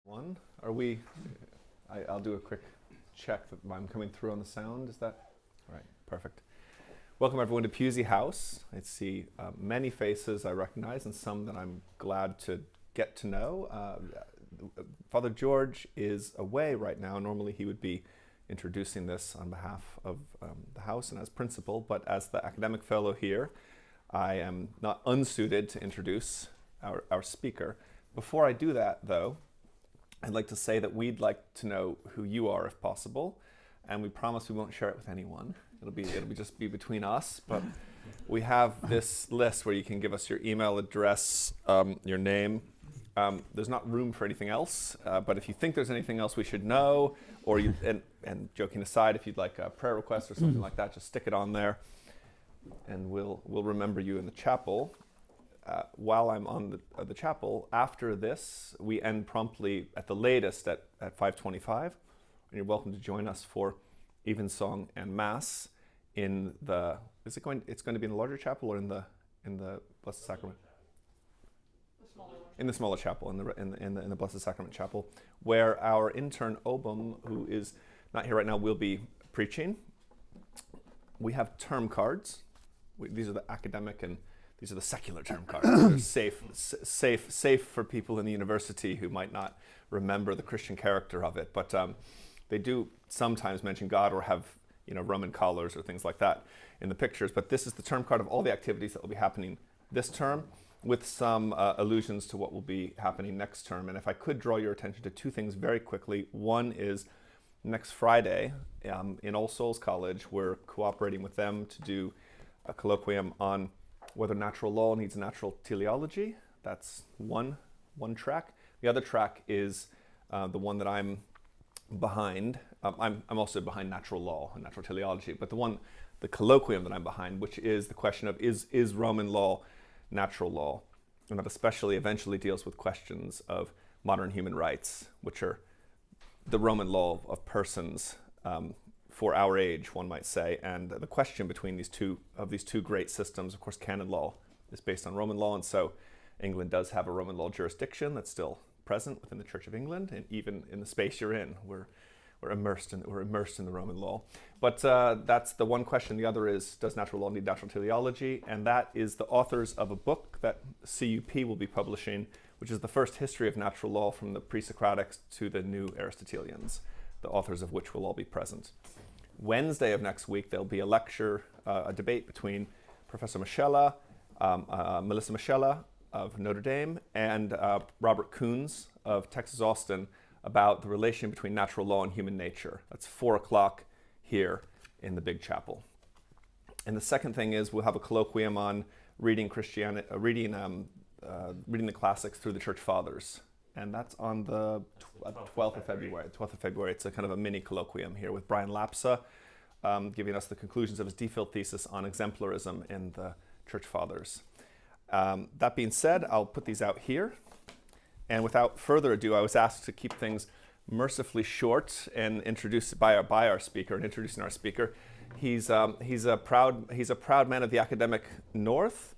One, are we, I'll do a quick check that I'm coming through on the sound. Is that, all right, perfect. Welcome everyone to Pusey House. I see many faces I recognize and some that I'm glad to get to know. Father George is away right now. Normally he would be introducing this on behalf of the house and as principal, but as the academic fellow here, I am not unsuited to introduce our speaker. Before I do that though, I'd like to say that we'd like to know who you are if possible, and we promise we won't share it with anyone. It'll just be between us, but we have this list where you can give us your email address, your name. There's not room for anything else, but if you think there's anything else we should know, or you, and joking aside, if you'd like a prayer request or something like that, just stick it on there, and we'll remember you in the chapel. While I'm on the chapel, after this, we end promptly at the latest at 5:25, and you're welcome to join us for evensong and mass in the. It's going to be in the larger chapel or in the Blessed Sacrament? In the smaller chapel, in the Blessed Sacrament chapel, where our intern Obum, who is not here right now, will be preaching. We have term cards. These are the academic and these are the secular term cards. They're safe for people in the university who might not remember the Christian character of it. But they do sometimes mention God or have Roman collars or things like that in the pictures. But this is the term card of all the activities that will be happening this term, with some allusions to what will be happening next term. And if I could draw your attention to two things very quickly. One is next Friday in All Souls College, we're cooperating with them to do a colloquium on whether natural law needs a natural teleology. That's one track. The other track is the one that I'm behind. I'm also behind natural law and natural teleology, but the colloquium that I'm behind, which is the question of is Roman law natural law? And that especially eventually deals with questions of modern human rights, which are the Roman law of persons for our age, one might say. And the question between these two great systems, of course, canon law is based on Roman law, and so England does have a Roman law jurisdiction that's still present within the Church of England, and even in the space you're in, we're immersed in the Roman law. But that's the one question. The other is, does natural law need natural teleology? And that is the authors of a book that CUP will be publishing, which is the first history of natural law from the pre-Socratics to the new Aristotelians, the authors of which will all be present. Wednesday of next week, there'll be a lecture, a debate between Professor Melissa Michela of Notre Dame and Robert Coons of Texas Austin about the relation between natural law and human nature. That's 4:00 here in the big chapel. And the second thing is we'll have a colloquium on reading reading the classics through the Church Fathers. And that's on the 12th of February. 12th of February, it's a kind of a mini colloquium here with Brian Lapsa, giving us the conclusions of his DPhil thesis on exemplarism in the Church Fathers. That being said, I'll put these out here. And without further ado, I was asked to keep things mercifully short and introduced by our speaker, and introducing our speaker. He's a proud man of the academic north,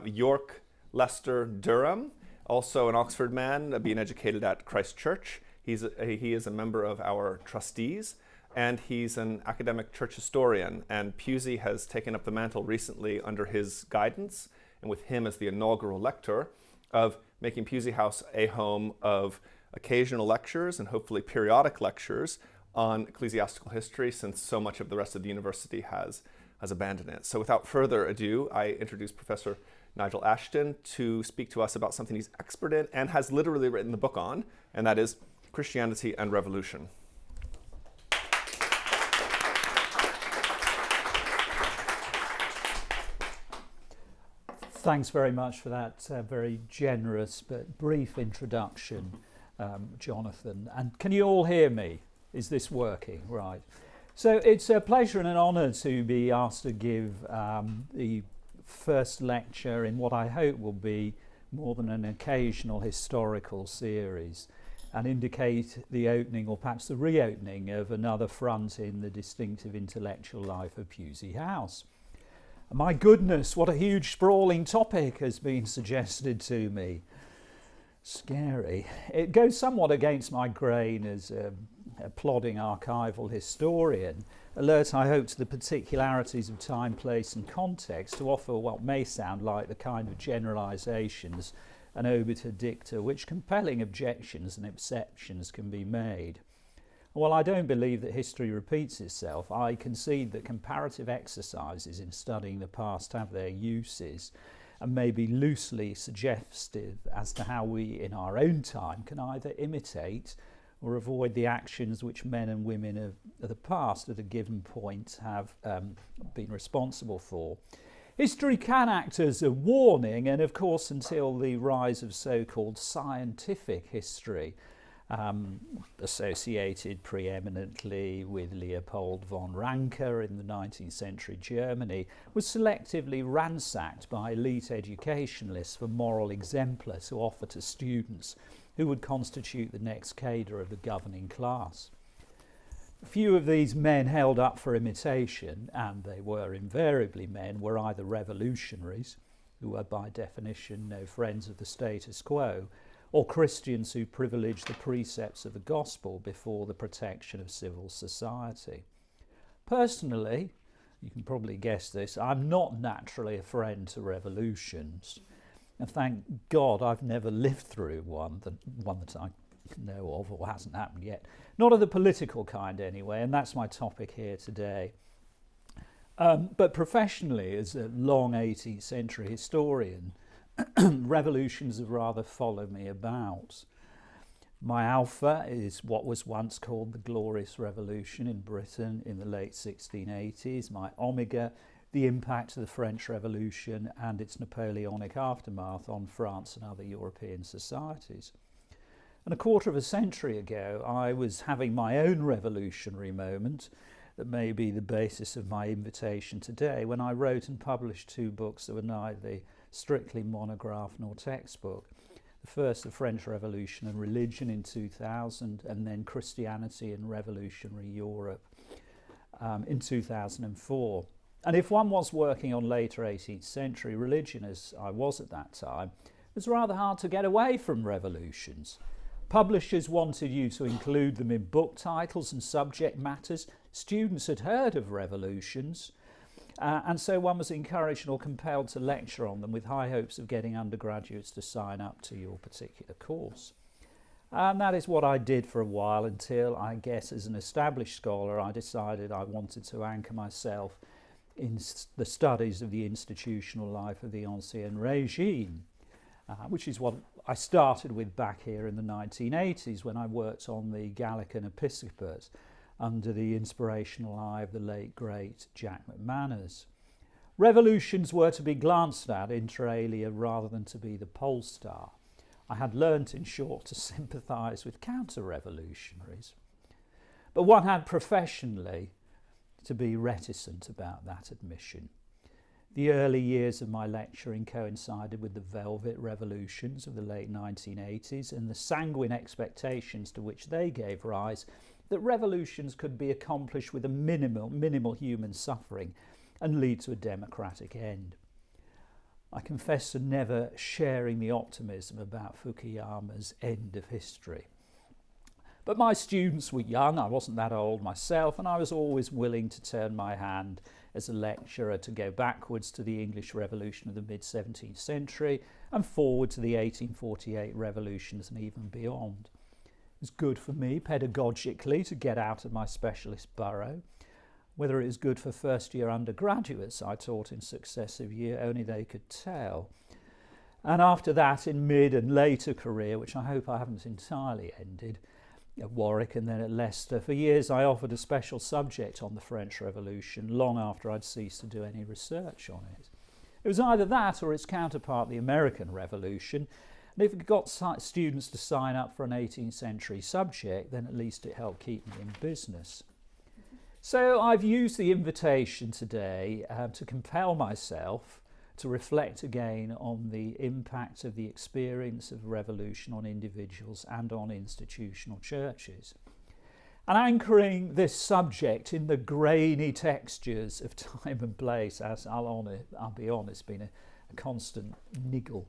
York, Leicester, Durham. Also an Oxford man, being educated at Christ Church. He is a member of our trustees, and he's an academic church historian. And Pusey has taken up the mantle recently under his guidance, and with him as the inaugural lector, of making Pusey House a home of occasional lectures and hopefully periodic lectures on ecclesiastical history, since so much of the rest of the university has abandoned it. So without further ado, I introduce Professor Nigel Aston to speak to us about something he's expert in and has literally written the book on, and that is Christianity and Revolution. Thanks very much for that very generous but brief introduction, Jonathan. And can you all hear me? Is this working? Right. So it's a pleasure and an honour to be asked to give the first lecture in what I hope will be more than an occasional historical series, and indicate the opening, or perhaps the reopening, of another front in the distinctive intellectual life of Pusey House. My goodness, what a huge sprawling topic has been suggested to me. scary. It goes somewhat against my grain as a plodding archival historian, alert I hope to the particularities of time, place and context to offer what may sound like the kind of generalisations and obiter dicta which compelling objections and exceptions can be made. While I don't believe that history repeats itself, I concede that comparative exercises in studying the past have their uses and may be loosely suggestive as to how we in our own time can either imitate or avoid the actions which men and women of the past at a given point have been responsible for. History can act as a warning, and of course until the rise of so-called scientific history, associated preeminently with Leopold von Ranke in the 19th century Germany, was selectively ransacked by elite educationalists for moral exemplars who offer to students who would constitute the next cadre of the governing class. Few of these men held up for imitation, and they were invariably men, were either revolutionaries, who were by definition no friends of the status quo, or Christians who privileged the precepts of the gospel before the protection of civil society. Personally, you can probably guess this, I'm not naturally a friend to revolutions. And thank God I've never lived through one that I know of or hasn't happened yet. Not of the political kind anyway, and that's my topic here today. But professionally, as a long 18th century historian, revolutions have rather followed me about. My alpha is what was once called the Glorious Revolution in Britain in the late 1680s. My omega, the impact of the French Revolution and its Napoleonic aftermath on France and other European societies. And a quarter of a century ago, I was having my own revolutionary moment that may be the basis of my invitation today, when I wrote and published 2 books that were neither strictly monograph nor textbook. The first, The French Revolution and Religion in 2000, and then Christianity in Revolutionary Europe in 2004. And if one was working on later 18th century religion, as I was at that time, it was rather hard to get away from revolutions. Publishers wanted you to include them in book titles and subject matters. Students had heard of revolutions, and so one was encouraged or compelled to lecture on them with high hopes of getting undergraduates to sign up to your particular course. And that is what I did for a while until, I guess, as an established scholar, I decided I wanted to anchor myself in the studies of the institutional life of the Ancien Regime, which is what I started with back here in the 1980s when I worked on the Gallican Episcopate under the inspirational eye of the late, great Jack McManus. Revolutions were to be glanced at inter alia rather than to be the pole star. I had learnt, in short, to sympathise with counter-revolutionaries. But one had professionally to be reticent about that admission. The early years of my lecturing coincided with the Velvet Revolutions of the late 1980s and the sanguine expectations to which they gave rise that revolutions could be accomplished with a minimal human suffering and lead to a democratic end. I confess to never sharing the optimism about Fukuyama's end of history. But my students were young, I wasn't that old myself, and I was always willing to turn my hand as a lecturer to go backwards to the English Revolution of the mid-17th century and forward to the 1848 revolutions and even beyond. It was good for me pedagogically to get out of my specialist burrow. Whether it was good for first-year undergraduates I taught in successive years, only they could tell. And after that, in mid and later career, which I hope I haven't entirely ended, at Warwick and then at Leicester, for years I offered a special subject on the French Revolution long after I'd ceased to do any research on it. It was either that or its counterpart, the American Revolution, and if it got students to sign up for an 18th century subject, then at least it helped keep me in business. So I've used the invitation today to compel myself to reflect again on the impact of the experience of revolution on individuals and on institutional churches. And anchoring this subject in the grainy textures of time and place, as I'll be honest, been a constant niggle.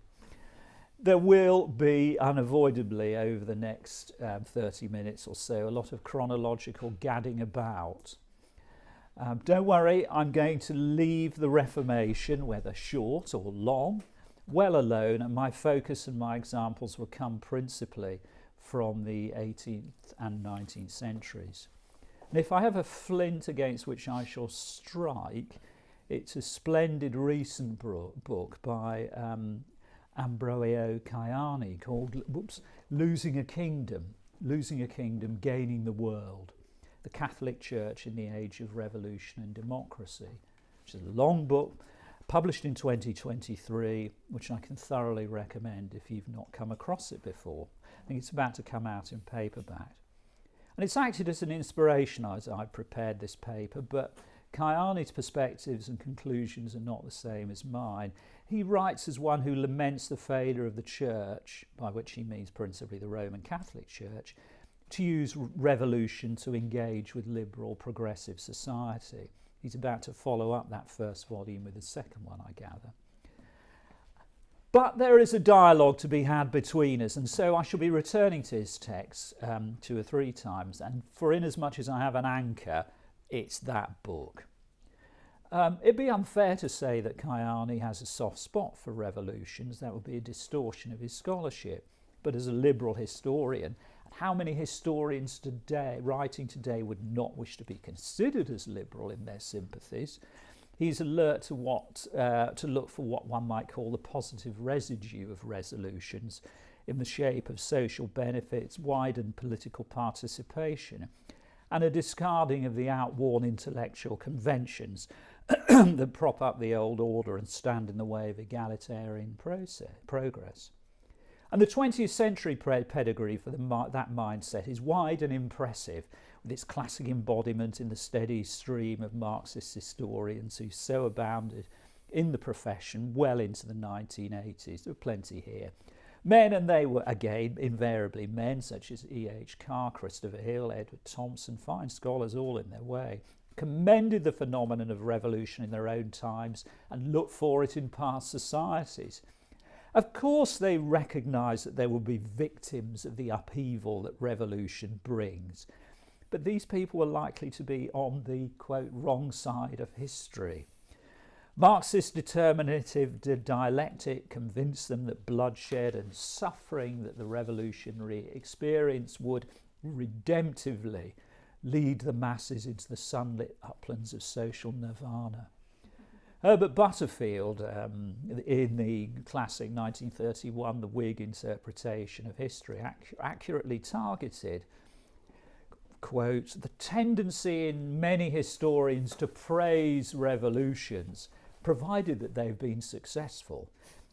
There will be unavoidably over the next 30 minutes or so a lot of chronological gadding about. Don't worry, I'm going to leave the Reformation, whether short or long, well alone, and my focus and my examples will come principally from the 18th and 19th centuries. And if I have a flint against which I shall strike, it's a splendid recent book by Ambrogio Caiani called Losing a Kingdom, Gaining the World, the Catholic Church in the Age of Revolution and Democracy, which is a long book, published in 2023, which I can thoroughly recommend if you've not come across it before. I think it's about to come out in paperback. And it's acted as an inspiration as I prepared this paper, but Caiani's perspectives and conclusions are not the same as mine. He writes as one who laments the failure of the Church, by which he means principally the Roman Catholic Church, to use revolution to engage with liberal progressive society. He's about to follow up that first volume with a second one, I gather. But there is a dialogue to be had between us, and so I shall be returning to his text 2 or 3 times, and for inasmuch as I have an anchor, it's that book. It'd be unfair to say that Caiani has a soft spot for revolutions. That would be a distortion of his scholarship. But as a liberal historian, how many historians today, writing today, would not wish to be considered as liberal in their sympathies? He's alert to look for what one might call the positive residue of resolutions in the shape of social benefits, widened political participation, and a discarding of the outworn intellectual conventions that prop up the old order and stand in the way of egalitarian progress. And the 20th century pedigree for that mindset is wide and impressive, with its classic embodiment in the steady stream of Marxist historians who so abounded in the profession well into the 1980s. There were plenty here. Men, and they were, again, invariably men, such as E.H. Carr, Christopher Hill, Edward Thompson, fine scholars all in their way, commended the phenomenon of revolution in their own times and looked for it in past societies. Of course, they recognised that there will be victims of the upheaval that revolution brings, but these people were likely to be on the, quote, wrong side of history. Marxist determinative dialectic convinced them that bloodshed and suffering that the revolutionary experience would redemptively lead the masses into the sunlit uplands of social nirvana. Herbert Butterfield, in the classic 1931 The Whig Interpretation of History, accurately targeted, quote, the tendency in many historians to praise revolutions, provided that they've been successful,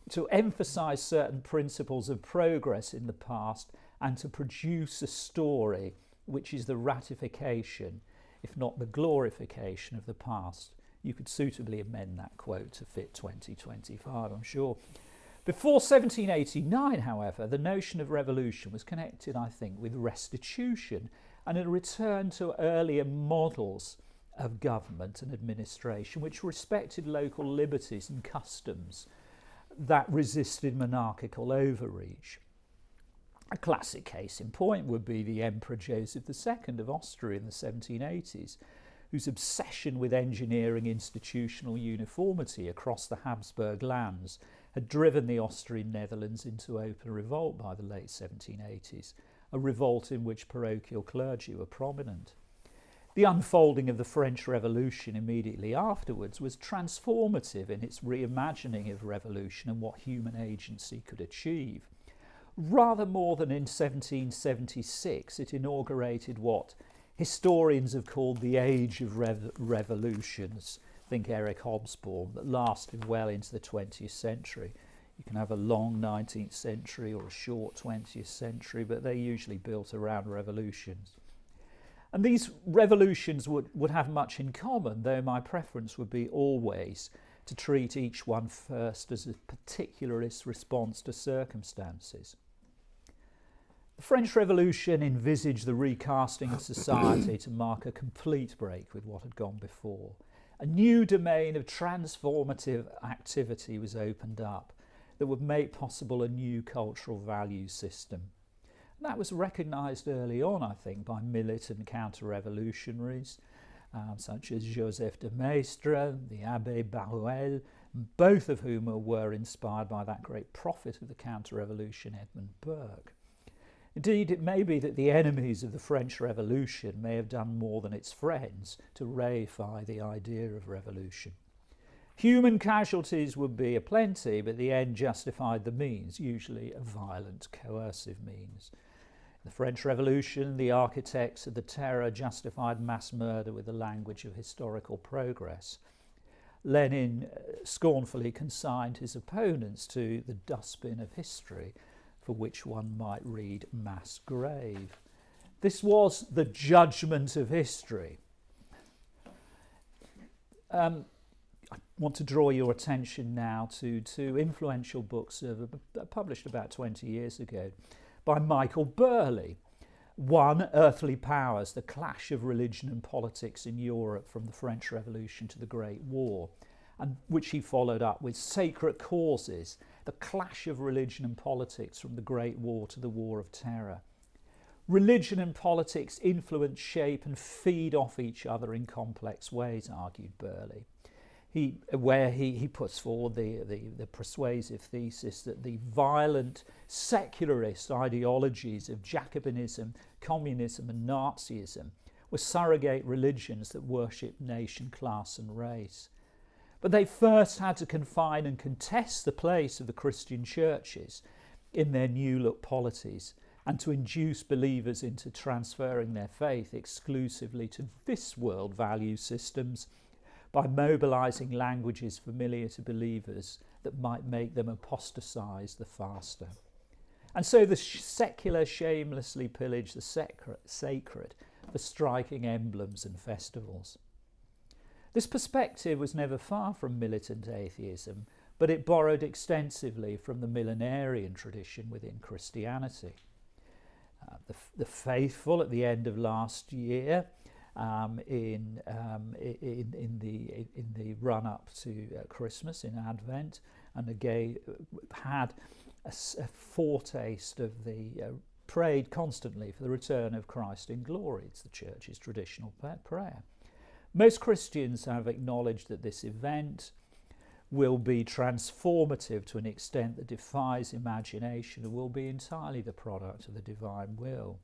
to emphasise certain principles of progress in the past and to produce a story which is the ratification, if not the glorification of the past. You could suitably amend that quote to fit 2025, I'm sure. Before 1789, however, the notion of revolution was connected, I think, with restitution and a return to earlier models of government and administration which respected local liberties and customs that resisted monarchical overreach. A classic case in point would be the Emperor Joseph II of Austria in the 1780s, whose obsession with engineering institutional uniformity across the Habsburg lands had driven the Austrian Netherlands into open revolt by the late 1780s, a revolt in which parochial clergy were prominent. The unfolding of the French Revolution immediately afterwards was transformative in its reimagining of revolution and what human agency could achieve. Rather more than in 1776, it inaugurated what historians have called the age of revolutions. Think Eric Hobsbawm, that lasted well into the 20th century. You can have a long 19th century or a short 20th century, but they're usually built around revolutions. And these revolutions would have much in common, though my preference would be always to treat each one first as a particularist response to circumstances. The French Revolution envisaged the recasting of society to mark a complete break with what had gone before. A new domain of transformative activity was opened up. that would make possible a new cultural value system. And that was recognised early on, I think, by militant counter-revolutionaries such as Joseph de Maistre, the Abbé Barruel, both of whom were inspired by that great prophet of the counter-revolution, Edmund Burke. Indeed, it may be that the enemies of the French Revolution may have done more than its friends to reify the idea of revolution. Human casualties would be aplenty, but the end justified the means, usually a violent, coercive means. In the French Revolution, the architects of the terror justified mass murder with the language of historical progress. Lenin scornfully consigned his opponents to the dustbin of history, for which one might read mass grave. This was the judgment of history. I want to draw your attention now to two influential books published about 20 years ago by Michael Burley. One, Earthly Powers, the clash of religion and politics in Europe from the French Revolution to the Great War, and which he followed up with Sacred Causes, the clash of religion and politics from the Great War to the War of Terror. Religion and politics influence, shape and feed off each other in complex ways, argued Burley. He puts forward the persuasive thesis that the violent secularist ideologies of Jacobinism, communism and Nazism were surrogate religions that worshipped nation, class and race. But they first had to confine and contest the place of the Christian churches in their new look polities, and to induce believers into transferring their faith exclusively to this world value systems by mobilising languages familiar to believers that might make them apostatise the faster. And so the secular shamelessly pillaged the sacred for striking emblems and festivals. This perspective was never far from militant atheism, but it borrowed extensively from the millenarian tradition within Christianity. The faithful at the end of last year, in the run-up to Christmas, in Advent, and again had a foretaste of prayed constantly for the return of Christ in glory. It's the Church's traditional prayer. Most Christians have acknowledged that this event will be transformative to an extent that defies imagination and will be entirely the product of the divine will.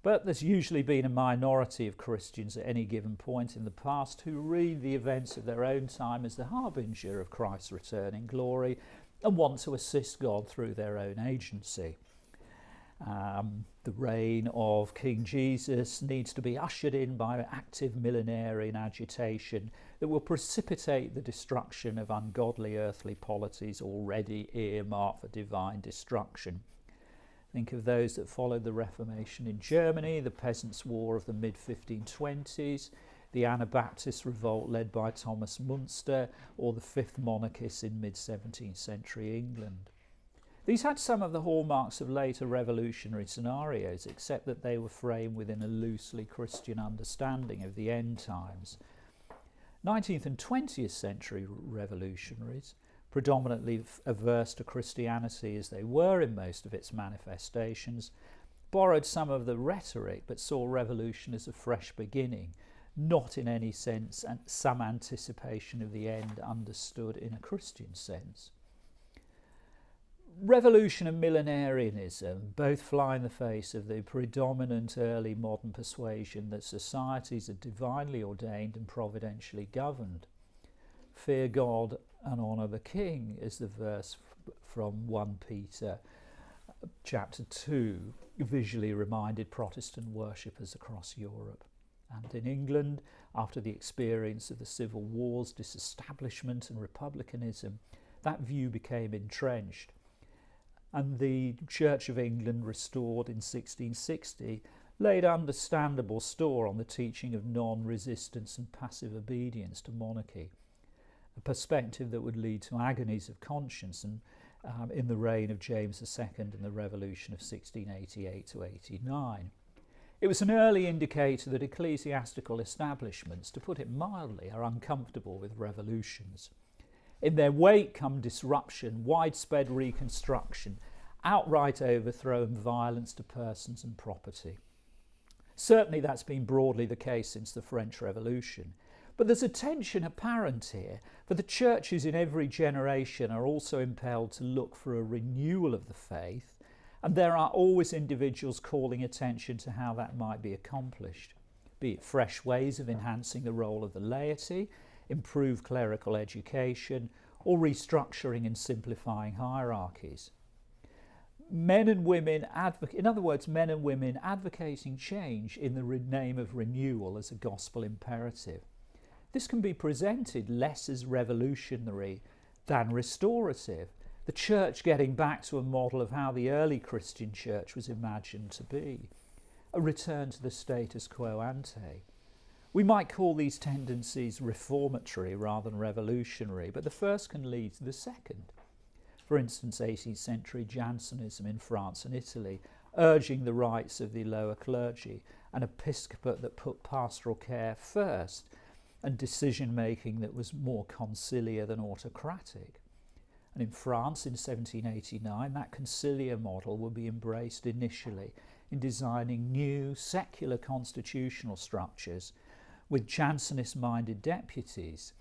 But there's usually been a minority of Christians at any given point in the past who read the events of their own time as the harbinger of Christ's return in glory and want to assist God through their own agency. The reign of King Jesus needs to be ushered in by active millenarian agitation that will precipitate the destruction of ungodly earthly polities already earmarked for divine destruction. Think of those that followed the Reformation in Germany, the Peasants' War of the mid-1520s, the Anabaptist revolt led by Thomas Munster, or the Fifth Monarchists in mid-17th century England. These had some of the hallmarks of later revolutionary scenarios, except that they were framed within a loosely Christian understanding of the end times. 19th and 20th century revolutionaries, predominantly averse to Christianity as they were in most of its manifestations, borrowed some of the rhetoric but saw revolution as a fresh beginning, not in any sense some anticipation of the end understood in a Christian sense. Revolution and millenarianism both fly in the face of the predominant early modern persuasion that societies are divinely ordained and providentially governed. Fear God and honour the King is the verse from 1 Peter chapter 2 visually reminded Protestant worshippers across Europe. And in England, after the experience of the civil wars, disestablishment and republicanism, that view became entrenched. And the Church of England, restored in 1660, laid understandable store on the teaching of non-resistance and passive obedience to monarchy, a perspective that would lead to agonies of conscience and in the reign of James II and the Revolution of 1688 to 89. It was an early indicator that ecclesiastical establishments, to put it mildly, are uncomfortable with revolutions. In their wake come disruption, widespread reconstruction, outright overthrow and violence to persons and property. Certainly that's been broadly the case since the French Revolution. But there's a tension apparent here, for the churches in every generation are also impelled to look for a renewal of the faith, and there are always individuals calling attention to how that might be accomplished, be it fresh ways of enhancing the role of the laity, improved clerical education, or restructuring and simplifying hierarchies. Men and women advocating change in the name of renewal as a gospel imperative. This can be presented less as revolutionary than restorative, the church getting back to a model of how the early Christian church was imagined to be, a return to the status quo ante. We might call these tendencies reformatory rather than revolutionary, but the first can lead to the second. For instance, 18th century Jansenism in France and Italy, urging the rights of the lower clergy, an episcopate that put pastoral care first, and decision-making that was more conciliar than autocratic. And in France in 1789, that conciliar model will be embraced initially in designing new secular constitutional structures with Jansenist-minded deputies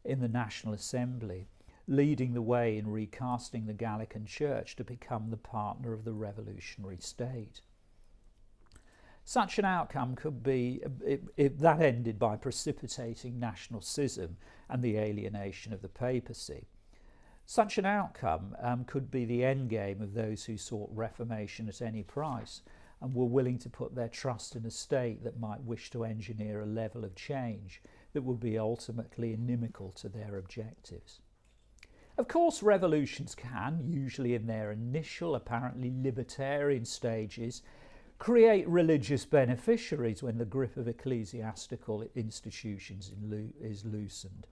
in the National Assembly, leading the way in recasting the Gallican Church to become the partner of the revolutionary state. Such an outcome could be, if that ended by precipitating national schism and the alienation of the papacy. Such an outcome could be the endgame of those who sought reformation at any price and were willing to put their trust in a state that might wish to engineer a level of change that would be ultimately inimical to their objectives. Of course, revolutions can, usually in their initial, apparently libertarian stages, create religious beneficiaries when the grip of ecclesiastical institutions is loosened.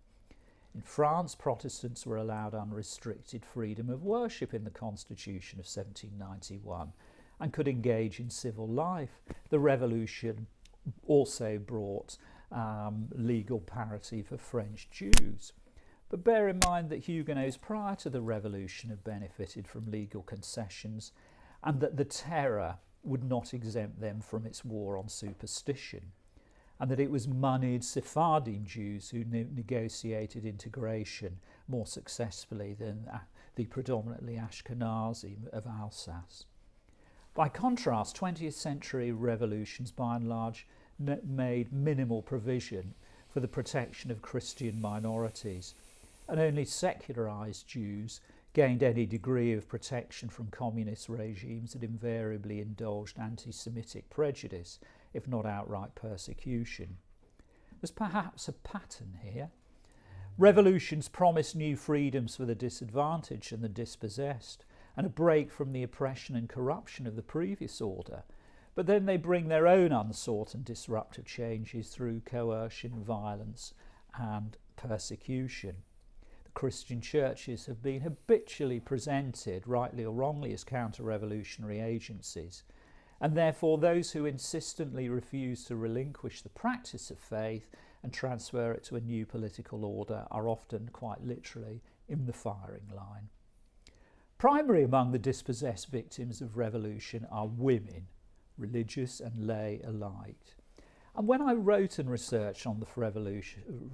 In France, Protestants were allowed unrestricted freedom of worship in the Constitution of 1791 and could engage in civil life. The revolution also brought legal parity for French Jews. But bear in mind that Huguenots prior to the revolution had benefited from legal concessions and that the terror would not exempt them from its war on superstition, and that it was moneyed Sephardim Jews who negotiated integration more successfully than the predominantly Ashkenazi of Alsace. By contrast, 20th century revolutions by and large made minimal provision for the protection of Christian minorities, and only secularised Jews gained any degree of protection from communist regimes that invariably indulged anti-Semitic prejudice, if not outright persecution. There's perhaps a pattern here. Revolutions promise new freedoms for the disadvantaged and the dispossessed, and a break from the oppression and corruption of the previous order, but then they bring their own unsought and disruptive changes through coercion, violence and persecution. Christian churches have been habitually presented, rightly or wrongly, as counter-revolutionary agencies, and therefore those who insistently refuse to relinquish the practice of faith and transfer it to a new political order are often, quite literally, in the firing line. Primary among the dispossessed victims of revolution are women, religious and lay alike. And when I wrote and researched on the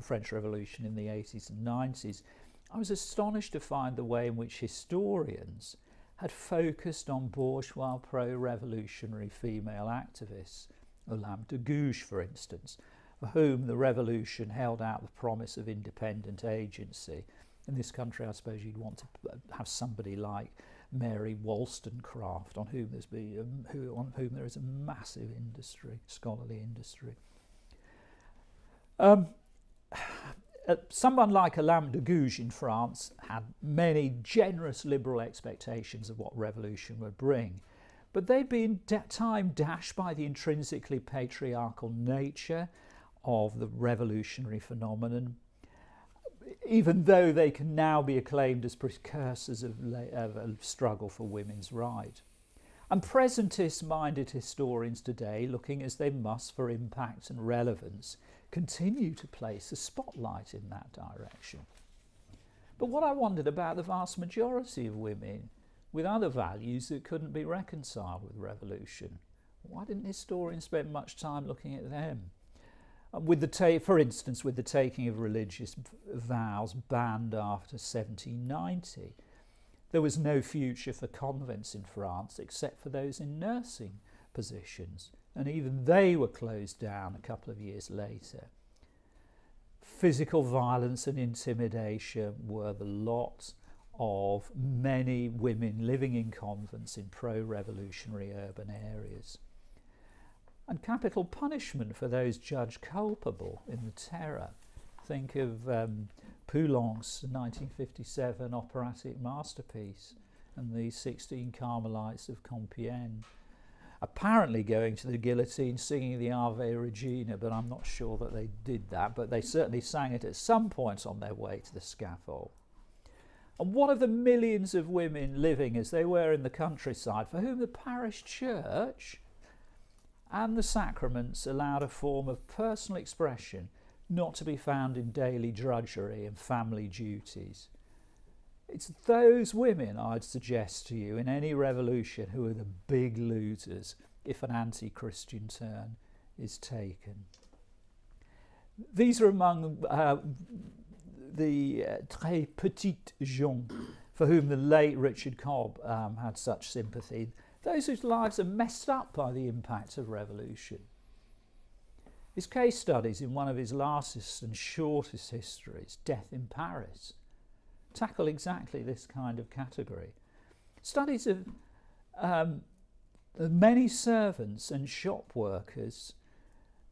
French Revolution in the 80s and 90s, I was astonished to find the way in which historians had focused on bourgeois pro-revolutionary female activists, Olympe de Gouges, for instance, for whom the revolution held out the promise of independent agency. In this country, I suppose you'd want to have somebody like Mary Wollstonecraft, on whom there is a massive industry, scholarly industry. Someone like Olympe de Gouges in France had many generous liberal expectations of what revolution would bring, but they'd been time dashed by the intrinsically patriarchal nature of the revolutionary phenomenon, even though they can now be acclaimed as precursors of a struggle for women's right. And presentist-minded historians today, looking as they must for impact and relevance, continue to place a spotlight in that direction. But what I wondered about the vast majority of women with other values that couldn't be reconciled with revolution. Why didn't historians spend much time looking at them? For instance, with the taking of religious vows banned after 1790, there was no future for convents in France except for those in nursing positions, and even they were closed down a couple of years later. Physical violence and intimidation were the lot of many women living in convents in pro-revolutionary urban areas. And capital punishment for those judged culpable in the terror. Think of Poulenc's 1957 operatic masterpiece and the 16 Carmelites of Compiègne, apparently going to the guillotine singing the Ave Regina, but I'm not sure that they did that, but they certainly sang it at some point on their way to the scaffold. And what of the millions of women living as they were in the countryside, for whom the parish church and the sacraments allowed a form of personal expression not to be found in daily drudgery and family duties? It's those women, I'd suggest to you, in any revolution who are the big losers if an anti-Christian turn is taken. These are among the très petites gens for whom the late Richard Cobb had such sympathy, those whose lives are messed up by the impact of revolution. His case studies in one of his lastest and shortest histories, Death in Paris, tackle exactly this kind of category. Studies of many servants and shop workers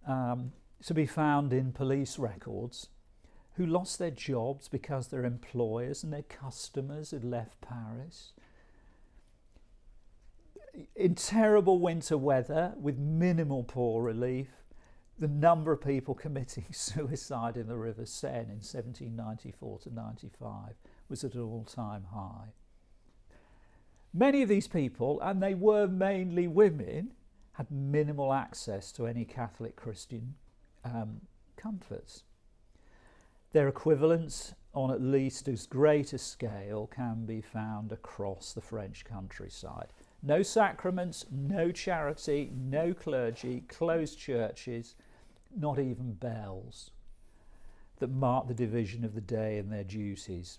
to be found in police records who lost their jobs because their employers and their customers had left Paris. In terrible winter weather, with minimal poor relief, the number of people committing suicide in the River Seine in 1794 to 95 was at an all-time high. Many of these people, and they were mainly women, had minimal access to any Catholic Christian comforts. Their equivalents on at least as great a scale can be found across the French countryside. No sacraments, no charity, no clergy, closed churches, not even bells that mark the division of the day and their duties.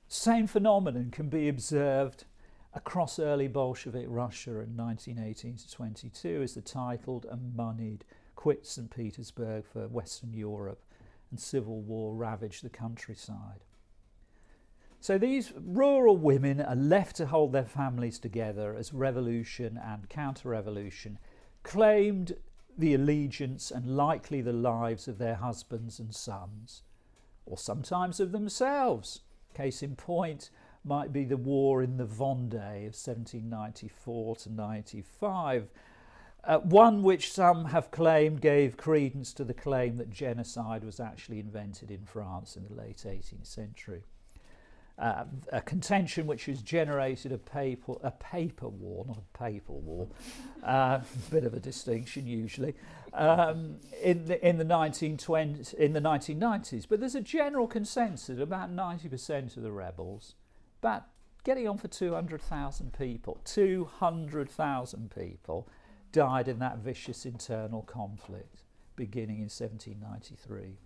Same phenomenon can be observed across early Bolshevik Russia in 1918 to 22 as the titled and moneyed quit St. Petersburg for Western Europe and civil war ravaged the countryside. So these rural women are left to hold their families together as revolution and counter-revolution claimed the allegiance and likely the lives of their husbands and sons, or sometimes of themselves. Case in point might be the war in the Vendée of 1794 to 95, one which some have claimed gave credence to the claim that genocide was actually invented in France in the late 18th century. A contention which has generated a paper war, not a papal war, bit of a distinction usually, in the 1990s. But there's a general consensus that about 90% of the rebels, about getting on for 200,000 people, 200,000 people died in that vicious internal conflict beginning in 1793.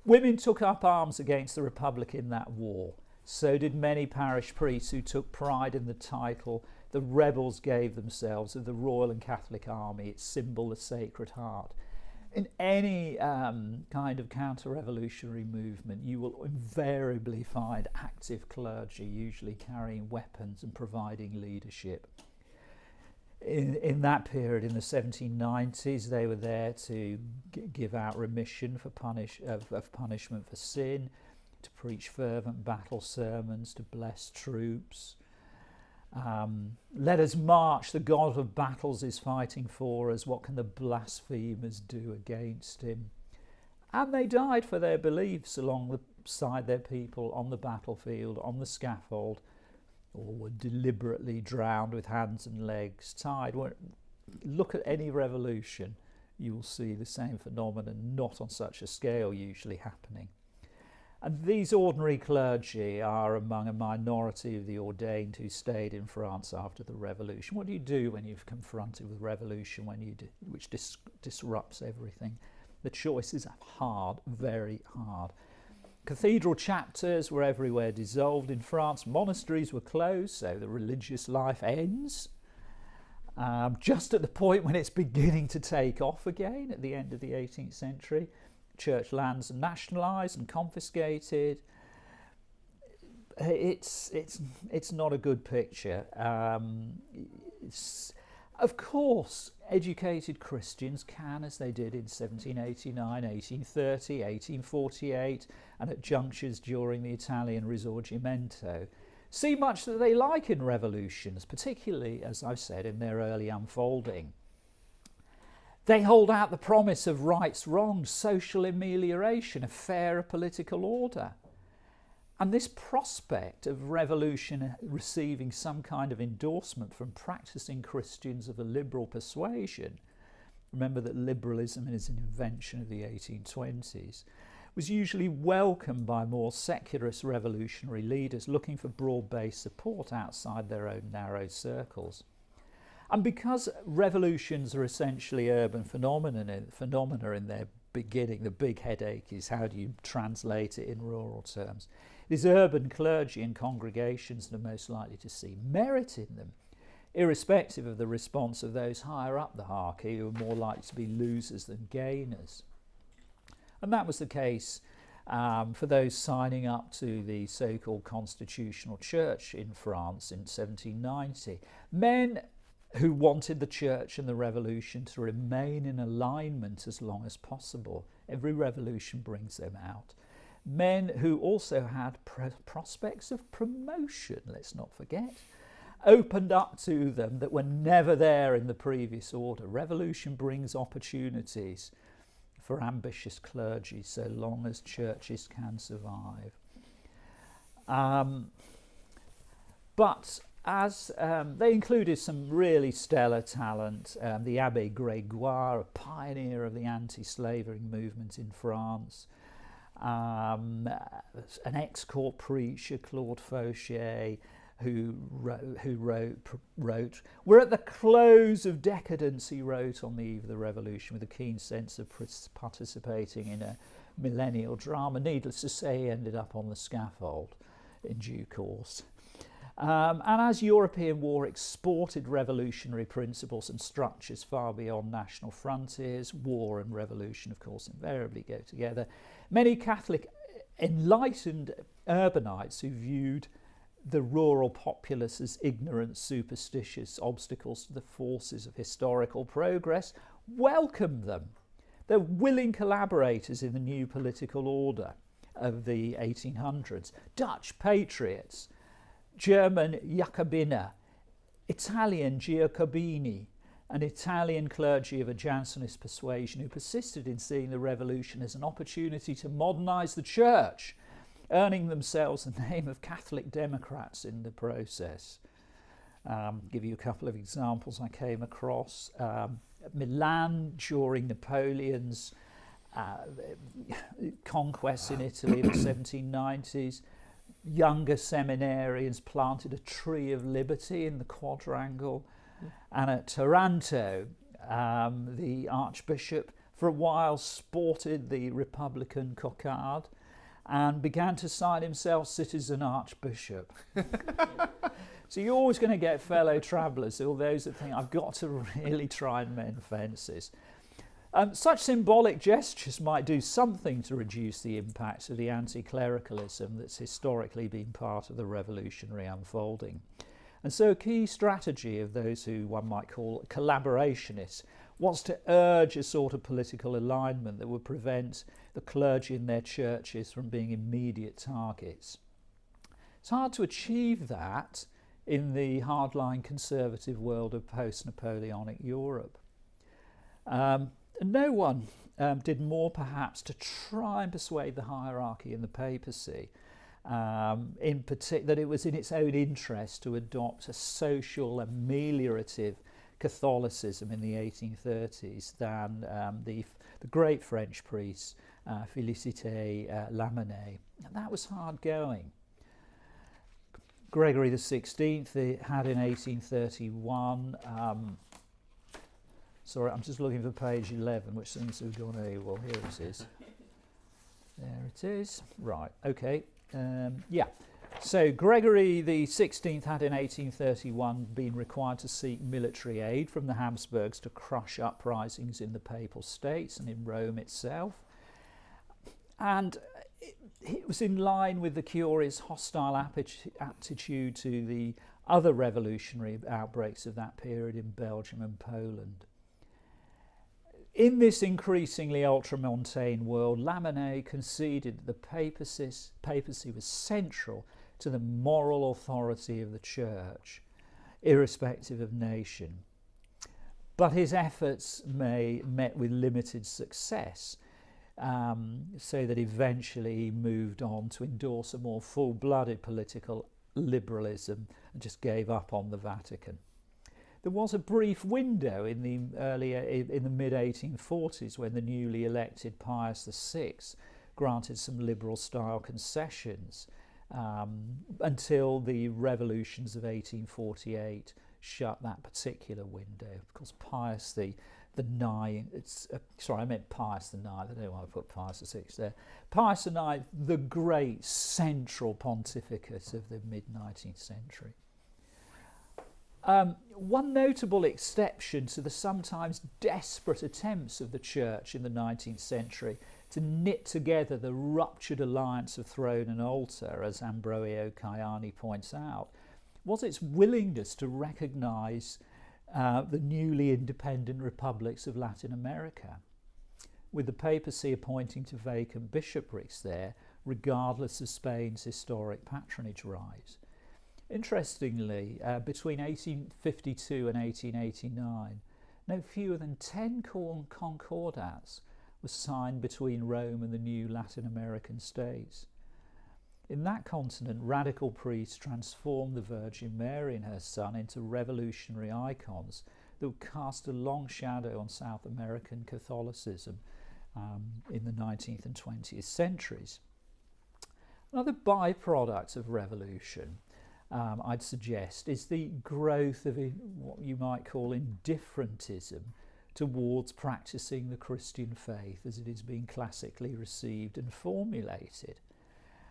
Women took up arms against the Republic in that war. So did many parish priests who took pride in the title the rebels gave themselves of the Royal and Catholic Army, its symbol, the Sacred Heart. In any kind of counter-revolutionary movement, you will invariably find active clergy, usually carrying weapons and providing leadership. In that period, in the 1790s, they were there to give out remission for punishment for sin, to preach fervent battle sermons, to bless troops. Let us march, the God of battles is fighting for us, what can the blasphemers do against him? And they died for their beliefs alongside their people on the battlefield, on the scaffold, or were deliberately drowned with hands and legs tied. Look at any revolution, you will see the same phenomenon, not on such a scale usually happening. And these ordinary clergy are among a minority of the ordained who stayed in France after the Revolution. What do you do when you're confronted with revolution, which disrupts everything? The choice is hard, very hard. Cathedral chapters were everywhere dissolved in France. Monasteries were closed, so the religious life ends. Just at the point when it's beginning to take off again, at the end of the 18th century. Church lands are nationalised and confiscated. It's not a good picture. Of course, educated Christians can, as they did in 1789, 1830, 1848, and at junctures during the Italian Risorgimento, see much that they like in revolutions, particularly, as I've said, in their early unfolding. They hold out the promise of rights wrongs, social amelioration, a fairer political order. And this prospect of revolution receiving some kind of endorsement from practicing Christians of a liberal persuasion, remember that liberalism is an invention of the 1820s, was usually welcomed by more secularist revolutionary leaders looking for broad-based support outside their own narrow circles. And because revolutions are essentially urban phenomena in their beginning, the big headache is how do you translate it in rural terms. It is urban clergy and congregations that are most likely to see merit in them, irrespective of the response of those higher up the hierarchy who are more likely to be losers than gainers. And that was the case for those signing up to the so-called Constitutional Church in France in 1790. Men who wanted the church and the revolution to remain in alignment as long as possible. Every revolution brings them out. Men who also had prospects of promotion, let's not forget, opened up to them that were never there in the previous order. Revolution brings opportunities for ambitious clergy so long as churches can survive. But as they included some really stellar talent, the Abbé Grégoire, a pioneer of the anti-slavery movement in France, an ex-court preacher, Claude Fauchet, who wrote, "We're at the close of decadence," he wrote on the eve of the revolution, with a keen sense of participating in a millennial drama. Needless to say, he ended up on the scaffold in due course. And as European war exported revolutionary principles and structures far beyond national frontiers, war and revolution, of course, invariably go together, many Catholic enlightened urbanites who viewed the rural populace as ignorant, superstitious obstacles to the forces of historical progress welcomed them. They're willing collaborators in the new political order of the 1800s. Dutch patriots, German Jacobiner, Italian Giacobini, an Italian clergy of a Jansenist persuasion who persisted in seeing the revolution as an opportunity to modernise the church, earning themselves the name of Catholic Democrats in the process. Give you a couple of examples I came across. At Milan during Napoleon's conquests in Italy in the 1790s, younger seminarians planted a tree of liberty in the quadrangle. And at Taranto, the archbishop for a while sported the Republican cockade and began to sign himself citizen archbishop. So you're always going to get fellow travellers, all those that think, I've got to really try and mend fences. Such symbolic gestures might do something to reduce the impact of the anti-clericalism that's historically been part of the revolutionary unfolding. And so a key strategy of those who one might call collaborationists was to urge a sort of political alignment that would prevent the clergy in their churches from being immediate targets. It's hard to achieve that in the hardline conservative world of post-Napoleonic Europe. No one did more perhaps to try and persuade the hierarchy in the papacy that it was in its own interest to adopt a social ameliorative Catholicism in the 1830s than the great French priests Félicité Lamennais. And that was hard going. Gregory XVI had in 1831, sorry, I'm just looking for page 11, which seems to have gone well, here it is. There it is. Right, okay. Yeah. So Gregory XVI had in 1831 been required to seek military aid from the Habsburgs to crush uprisings in the Papal States and in Rome itself. And it was in line with the Curie's hostile attitude to the other revolutionary outbreaks of that period in Belgium and Poland. In this increasingly ultramontane world, Lamennais conceded that the papacy was central to the moral authority of the Church, irrespective of nation. But his efforts met with limited success, so that eventually he moved on to endorse a more full-blooded political liberalism and just gave up on the Vatican. There was a brief window in the mid-1840s when the newly elected Pius VI granted some liberal-style concessions until the revolutions of 1848 shut that particular window. Of course, Pius the Ninth. Sorry, I meant Pius the Ninth. I don't know why I put Pius the VI there. Pius the Ninth, the great central pontificate of the mid-19th century. One notable exception to the sometimes desperate attempts of the Church in the 19th century to knit together the ruptured alliance of throne and altar, as Ambrogio Caiani points out, was its willingness to recognise the newly independent republics of Latin America, with the papacy appointing to vacant bishoprics there, regardless of Spain's historic patronage rights. Interestingly, between 1852 and 1889, no fewer than 10 concordats were signed between Rome and the new Latin American states. In that continent, radical priests transformed the Virgin Mary and her son into revolutionary icons that would cast a long shadow on South American Catholicism in the 19th and 20th centuries. Another byproduct of revolution, I'd suggest, is the growth of what you might call indifferentism towards practicing the Christian faith as it is being classically received and formulated.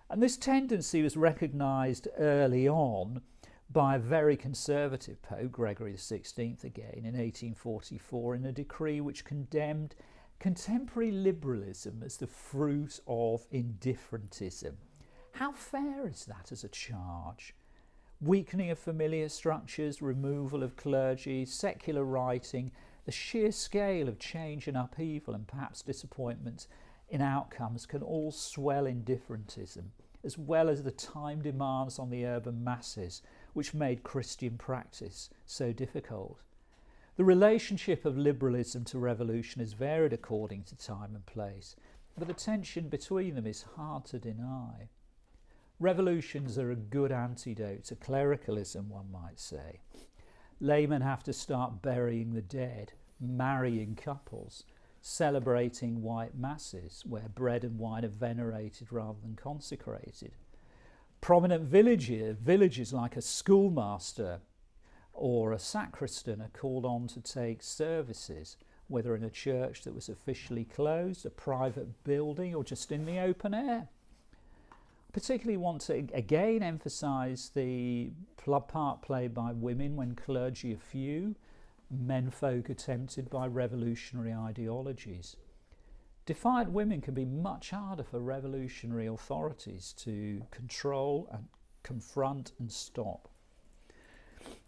And this tendency was recognised early on by a very conservative Pope, Gregory XVI again, in 1844, in a decree which condemned contemporary liberalism as the fruit of indifferentism. How fair is that as a charge? Weakening of familiar structures, removal of clergy, secular writing, the sheer scale of change and upheaval and perhaps disappointment in outcomes can all swell indifferentism, as well as the time demands on the urban masses which made Christian practice so difficult. The relationship of liberalism to revolution is varied according to time and place, but the tension between them is hard to deny. Revolutions are a good antidote to clericalism, one might say. Laymen have to start burying the dead, marrying couples, celebrating white masses where bread and wine are venerated rather than consecrated. Prominent villages like a schoolmaster or a sacristan are called on to take services, whether in a church that was officially closed, a private building, or just in the open air. I particularly want to again emphasise the part played by women when clergy are few, menfolk are tempted by revolutionary ideologies. Defiant women can be much harder for revolutionary authorities to control and confront and stop.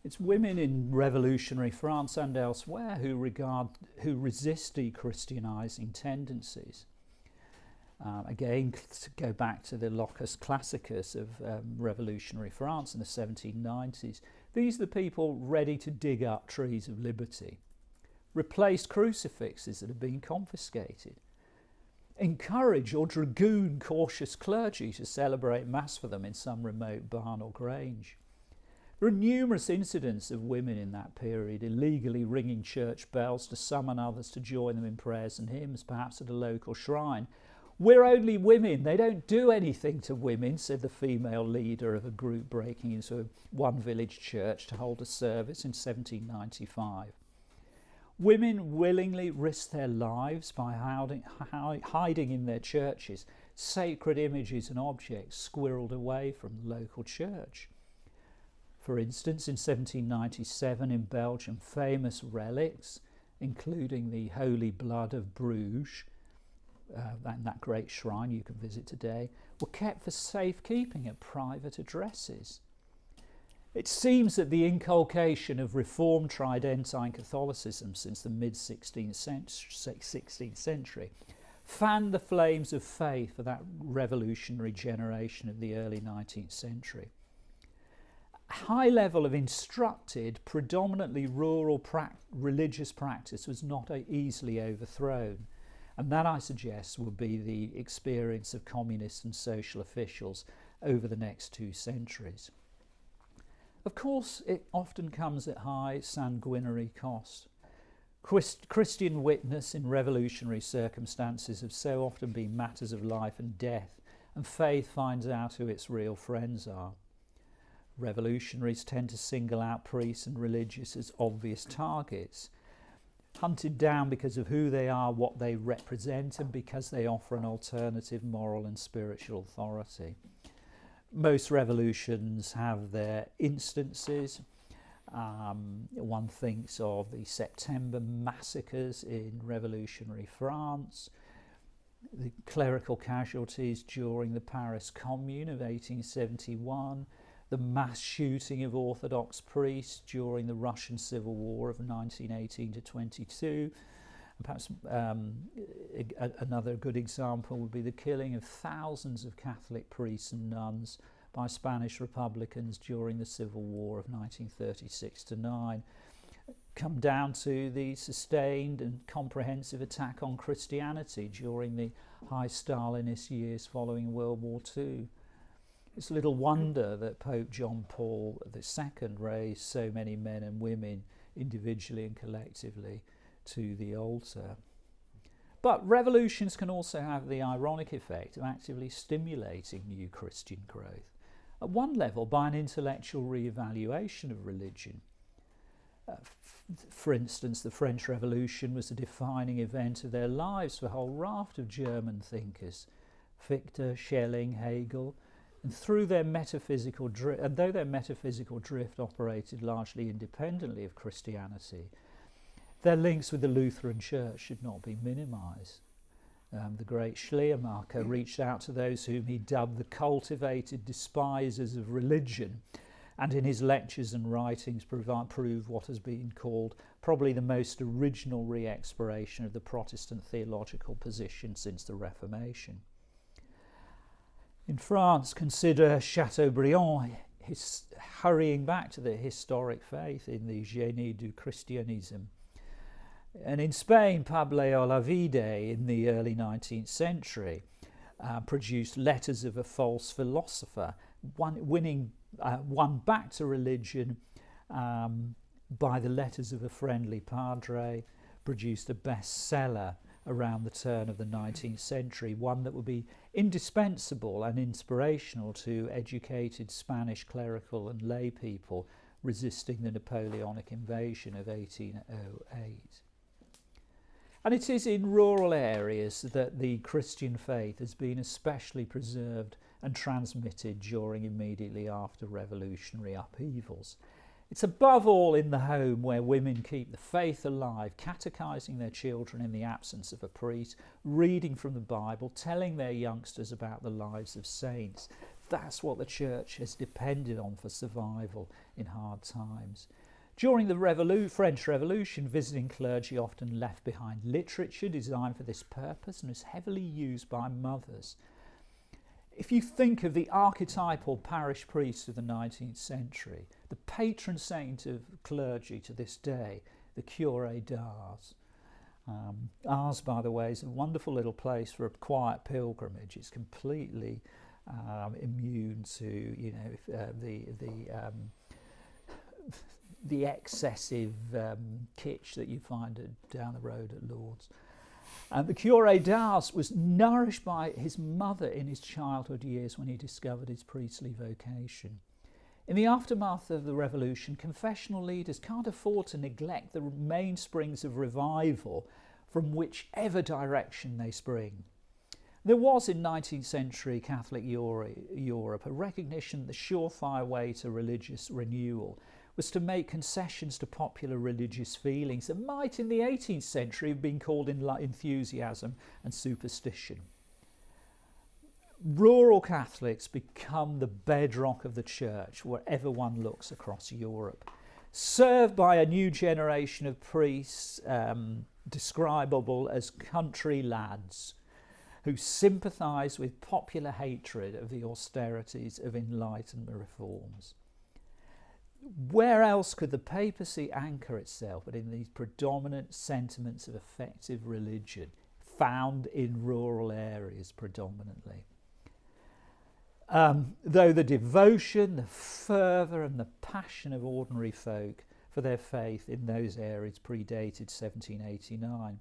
It's women in revolutionary France and elsewhere who resist de-Christianising tendencies. Again, to go back to the locus classicus of revolutionary France in the 1790s, these are the people ready to dig up trees of liberty, replace crucifixes that have been confiscated, encourage or dragoon cautious clergy to celebrate Mass for them in some remote barn or grange. There are numerous incidents of women in that period illegally ringing church bells to summon others to join them in prayers and hymns, perhaps at a local shrine, "We're only women, they don't do anything to women," said the female leader of a group breaking into one village church to hold a service in 1795. Women willingly risked their lives by hiding in their churches sacred images and objects squirreled away from the local church. For instance, in 1797 in Belgium, famous relics, including the Holy Blood of Bruges, that great shrine you can visit today, were kept for safekeeping at private addresses. It seems that the inculcation of Reformed Tridentine Catholicism since the mid-16th century fanned the flames of faith for that revolutionary generation of the early 19th century. A high level of instructed, predominantly rural religious practice was not easily overthrown. And that, I suggest, will be the experience of communist and social officials over the next 2 centuries. Of course, it often comes at high sanguinary cost. Christian witness in revolutionary circumstances have so often been matters of life and death, and faith finds out who its real friends are. Revolutionaries tend to single out priests and religious as obvious targets, hunted down because of who they are, what they represent, and because they offer an alternative moral and spiritual authority. Most revolutions have their instances. One thinks of the September massacres in revolutionary France, the clerical casualties during the Paris Commune of 1871, the mass shooting of Orthodox priests during the Russian Civil War of 1918 to 22. And perhaps another good example would be the killing of thousands of Catholic priests and nuns by Spanish Republicans during the Civil War of 1936 to 9. Come down to the sustained and comprehensive attack on Christianity during the high Stalinist years following World War II. It's little wonder that Pope John Paul II raised so many men and women individually and collectively to the altar. But revolutions can also have the ironic effect of actively stimulating new Christian growth. At one level, by an intellectual re-evaluation of religion. For instance, the French Revolution was a defining event of their lives for a whole raft of German thinkers, Fichte, Schelling, Hegel, and though their metaphysical drift operated largely independently of Christianity, their links with the Lutheran Church should not be minimised. The great Schleiermacher reached out to those whom he dubbed the cultivated despisers of religion, and in his lectures and writings proved what has been called probably the most original re-exploration of the Protestant theological position since the Reformation. In France, consider Chateaubriand hurrying back to the historic faith in the Génie du Christianisme. And in Spain, Pablo Olavide in the early 19th century produced Letters of a False Philosopher, won back to religion by the Letters of a Friendly Padre, produced a bestseller around the turn of the 19th century, one that would be indispensable and inspirational to educated Spanish clerical and lay people resisting the Napoleonic invasion of 1808. And it is in rural areas that the Christian faith has been especially preserved and transmitted during immediately after revolutionary upheavals. It's above all in the home where women keep the faith alive, catechizing their children in the absence of a priest, reading from the Bible, telling their youngsters about the lives of saints. That's what the church has depended on for survival in hard times. During the French Revolution, visiting clergy often left behind literature designed for this purpose and was heavily used by mothers. If you think of the archetypal parish priest of the 19th century, the patron saint of clergy to this day, the Curé d'Ars. Ars, by the way, is a wonderful little place for a quiet pilgrimage. It's completely immune to, the excessive kitsch that you find down the road at Lourdes. And the curé d'Ars was nourished by his mother in his childhood years when he discovered his priestly vocation. In the aftermath of the revolution, confessional leaders can't afford to neglect the mainsprings of revival from whichever direction they spring. There was in 19th century Catholic Europe a recognition that the surefire way to religious renewal was to make concessions to popular religious feelings that might in the 18th century have been called enthusiasm and superstition. Rural Catholics become the bedrock of the church wherever one looks across Europe, served by a new generation of priests describable as country lads who sympathise with popular hatred of the austerities of Enlightenment reforms. Where else could the papacy anchor itself but in these predominant sentiments of effective religion found in rural areas predominantly? Though the devotion, the fervour and the passion of ordinary folk for their faith in those areas predated 1789,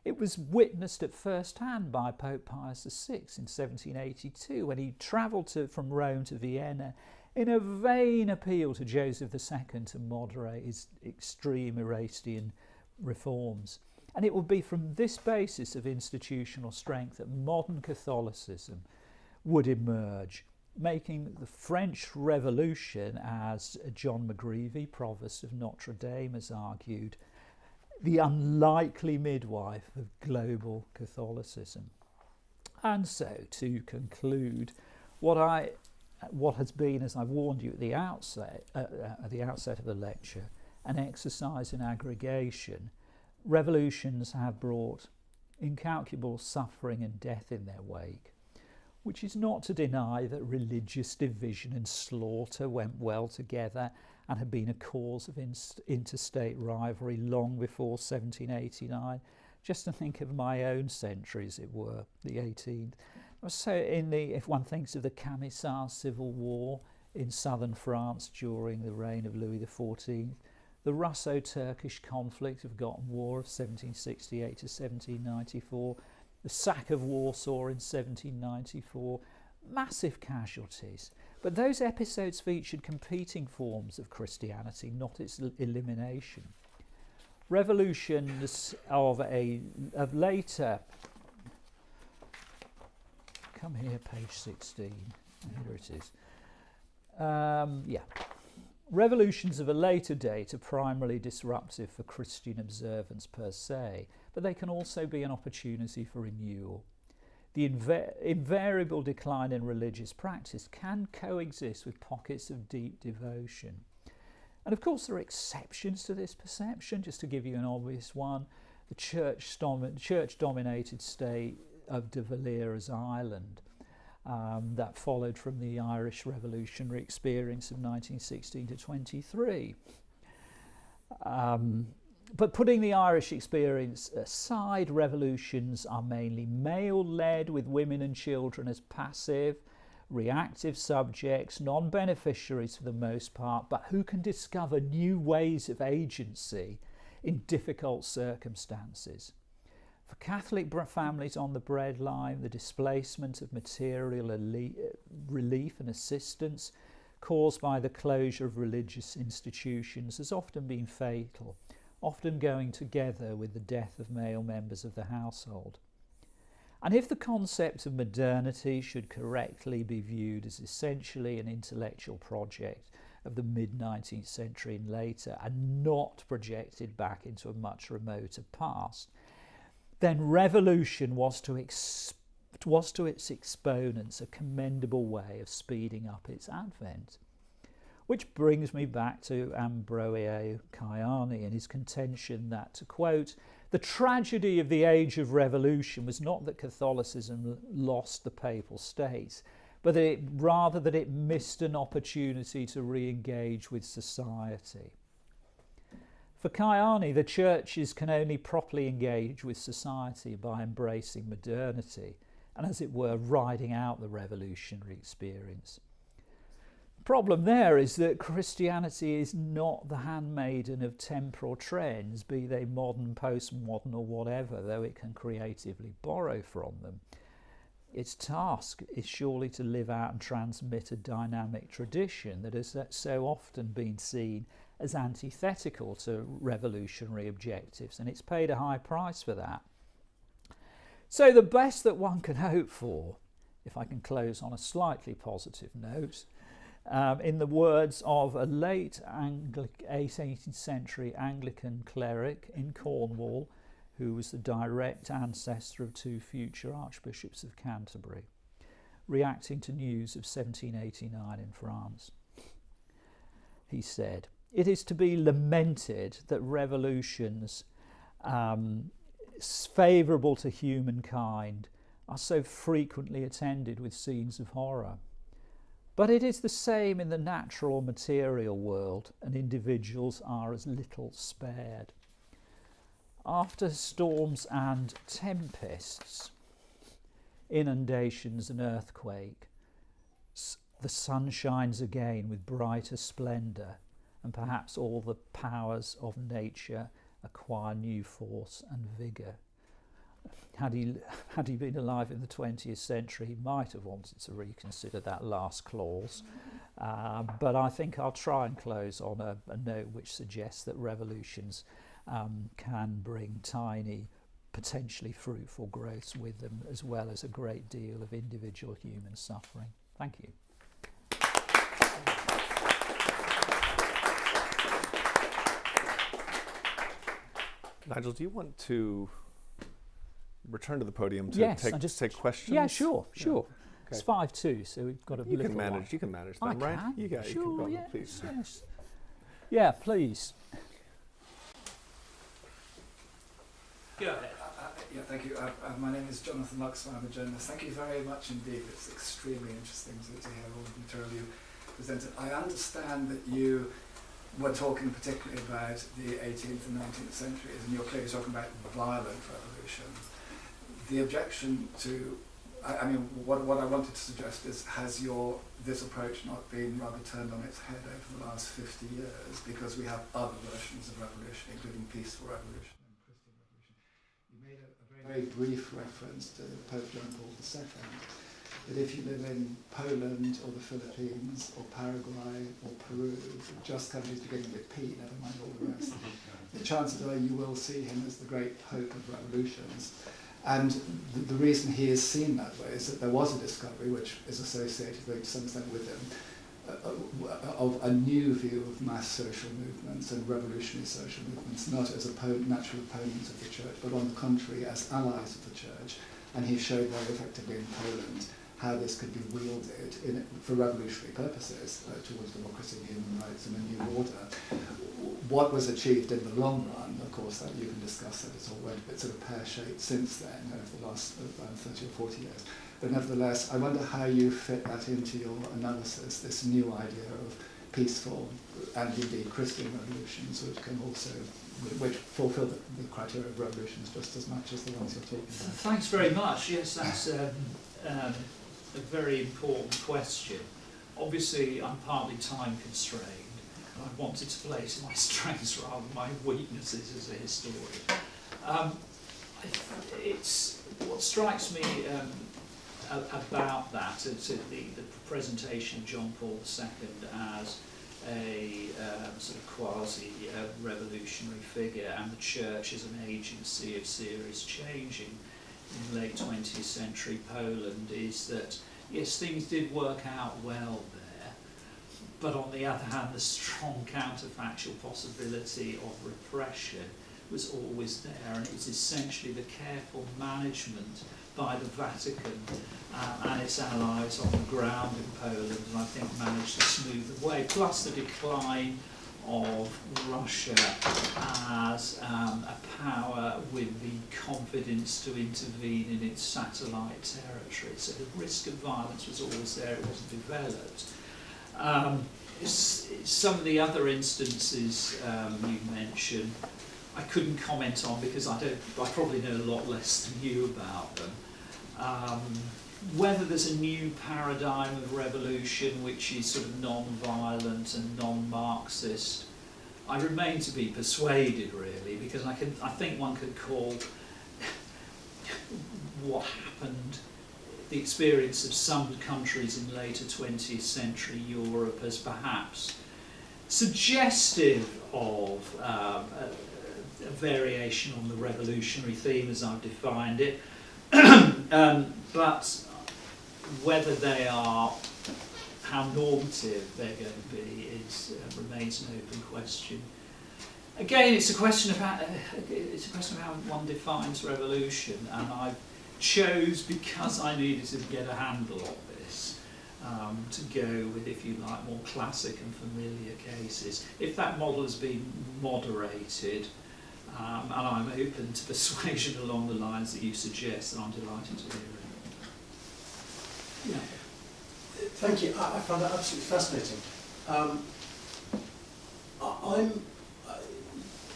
it was witnessed at first hand by Pope Pius VI in 1782 when he travelled from Rome to Vienna in a vain appeal to Joseph II to moderate his extreme Erastian reforms. And it will be from this basis of institutional strength that modern Catholicism would emerge, making the French Revolution, as John McGreevy, Provost of Notre Dame, has argued, the unlikely midwife of global Catholicism. And so, to conclude, what has been, as I warned you at the outset of the lecture, an exercise in aggregation, revolutions have brought incalculable suffering and death in their wake, which is not to deny that religious division and slaughter went well together and had been a cause of interstate rivalry long before 1789. Just to think of my own century, as it were, the 18th. So if one thinks of the Camisard Civil War in southern France during the reign of Louis XIV, the Russo-Turkish conflict, Forgotten War of 1768 to 1794, the sack of Warsaw in 1794, massive casualties. But those episodes featured competing forms of Christianity, not its elimination. Revolutions of later, come here, page 16, here it is. Revolutions of a later date are primarily disruptive for Christian observance per se, but they can also be an opportunity for renewal. The invariable decline in religious practice can coexist with pockets of deep devotion. And of course there are exceptions to this perception. Just to give you an obvious one, the church-dominated state of De Valera's Ireland that followed from the Irish revolutionary experience of 1916 to 23. But putting the Irish experience aside, revolutions are mainly male-led, with women and children as passive, reactive subjects, non-beneficiaries for the most part, but who can discover new ways of agency in difficult circumstances. For Catholic families on the breadline, the displacement of material relief and assistance caused by the closure of religious institutions has often been fatal, often going together with the death of male members of the household. And if the concept of modernity should correctly be viewed as essentially an intellectual project of the mid-19th century and later, and not projected back into a much remoter past, then revolution was to its exponents a commendable way of speeding up its advent. Which brings me back to Ambrogio Caiani and his contention that, to quote, the tragedy of the age of revolution was not that Catholicism lost the papal states, but rather that it missed an opportunity to re-engage with society. For Caiani, the churches can only properly engage with society by embracing modernity and, as it were, riding out the revolutionary experience. Problem there is that Christianity is not the handmaiden of temporal trends, be they modern, postmodern or whatever, though it can creatively borrow from them. Its task is surely to live out and transmit a dynamic tradition that has so often been seen as antithetical to revolutionary objectives, and it's paid a high price for that. So the best that one can hope for, if I can close on a slightly positive note, in the words of a late 18th century Anglican cleric in Cornwall, who was the direct ancestor of two future Archbishops of Canterbury, reacting to news of 1789 in France. He said, "It is to be lamented that revolutions favourable to humankind are so frequently attended with scenes of horror. But it is the same in the natural material world, and individuals are as little spared. After storms and tempests, inundations and earthquake, the sun shines again with brighter splendour, and perhaps all the powers of nature acquire new force and vigour." Had he been alive in the 20th century, he might have wanted to reconsider that last clause. But I think I'll try and close on a note which suggests that revolutions can bring tiny, potentially fruitful growths with them, as well as a great deal of individual human suffering. Thank you. Nigel, do you want to return to the podium to Yes, take questions? Yeah, sure. Yeah. Okay. It's 5-2, so we've got a You little can manage. while. You can manage I them, right? can. You got. Sure, you can go on, yes, please. yes. Yeah, please. Go ahead. Yeah, thank you. My name is Jonathan Luxford. I'm a journalist. Thank you very much indeed. It's extremely interesting to hear all the material you presented. I understand that you were talking particularly about the 18th and 19th centuries, and you're clearly talking about violent revolutions. The objection to, I mean, what I wanted to suggest is, has this approach not been rather turned on its head over the last 50 years, because we have other versions of revolution, including peaceful revolution and Christian revolution. You made a very brief reference to Pope John Paul II, that if you live in Poland or the Philippines or Paraguay or Peru, just countries beginning with P, never mind all the rest, the chances are you will see him as the great Pope of revolutions. And the reason he is seen that way is that there was a discovery, which is associated to some extent with him, of a new view of mass social movements and revolutionary social movements, not as natural opponents of the church, but on the contrary, as allies of the church. And he showed very effectively in Poland how this could be wielded for revolutionary purposes towards democracy, human rights, and a new order. What was achieved in the long run, of course, that you can discuss, that it's all went a bit sort of pear-shaped since then, over the last 30 or 40 years. But nevertheless, I wonder how you fit that into your analysis, this new idea of peaceful and indeed Christian revolutions, which fulfill the criteria of revolutions just as much as the ones you're talking about. Thanks very much. Yes, that's a very important question. Obviously, I'm partly time constrained. I wanted to place my strengths rather than my weaknesses as a historian. It's what strikes me about that is the presentation of John Paul II as a sort of quasi-revolutionary figure, and the church as an agency of serious changing in late 20th century Poland, is that yes, things did work out well there, but on the other hand, the strong counterfactual possibility of repression was always there, and it was essentially the careful management by the Vatican and its allies on the ground in Poland, and I think managed to smooth the way, plus the decline of Russia as a power with the confidence to intervene in its satellite territory. So the risk of violence was always there, it wasn't developed. Some of the other instances you mentioned, I couldn't comment on because I probably know a lot less than you about them. whether there's a new paradigm of revolution which is sort of non-violent and non-Marxist, I remain to be persuaded, really, because I think one could call what happened, the experience of some countries in later 20th century Europe, as perhaps suggestive of a variation on the revolutionary theme as I've defined it, but whether they are, how normative they're going to be remains an open question. Again, it's a question of how one defines revolution, and I chose, because I needed to get a handle on this, to go with, if you like, more classic and familiar cases. If that model has been moderated, and I'm open to persuasion along the lines that you suggest, then I'm delighted to hear it. Yeah. Thank you. I found that absolutely fascinating.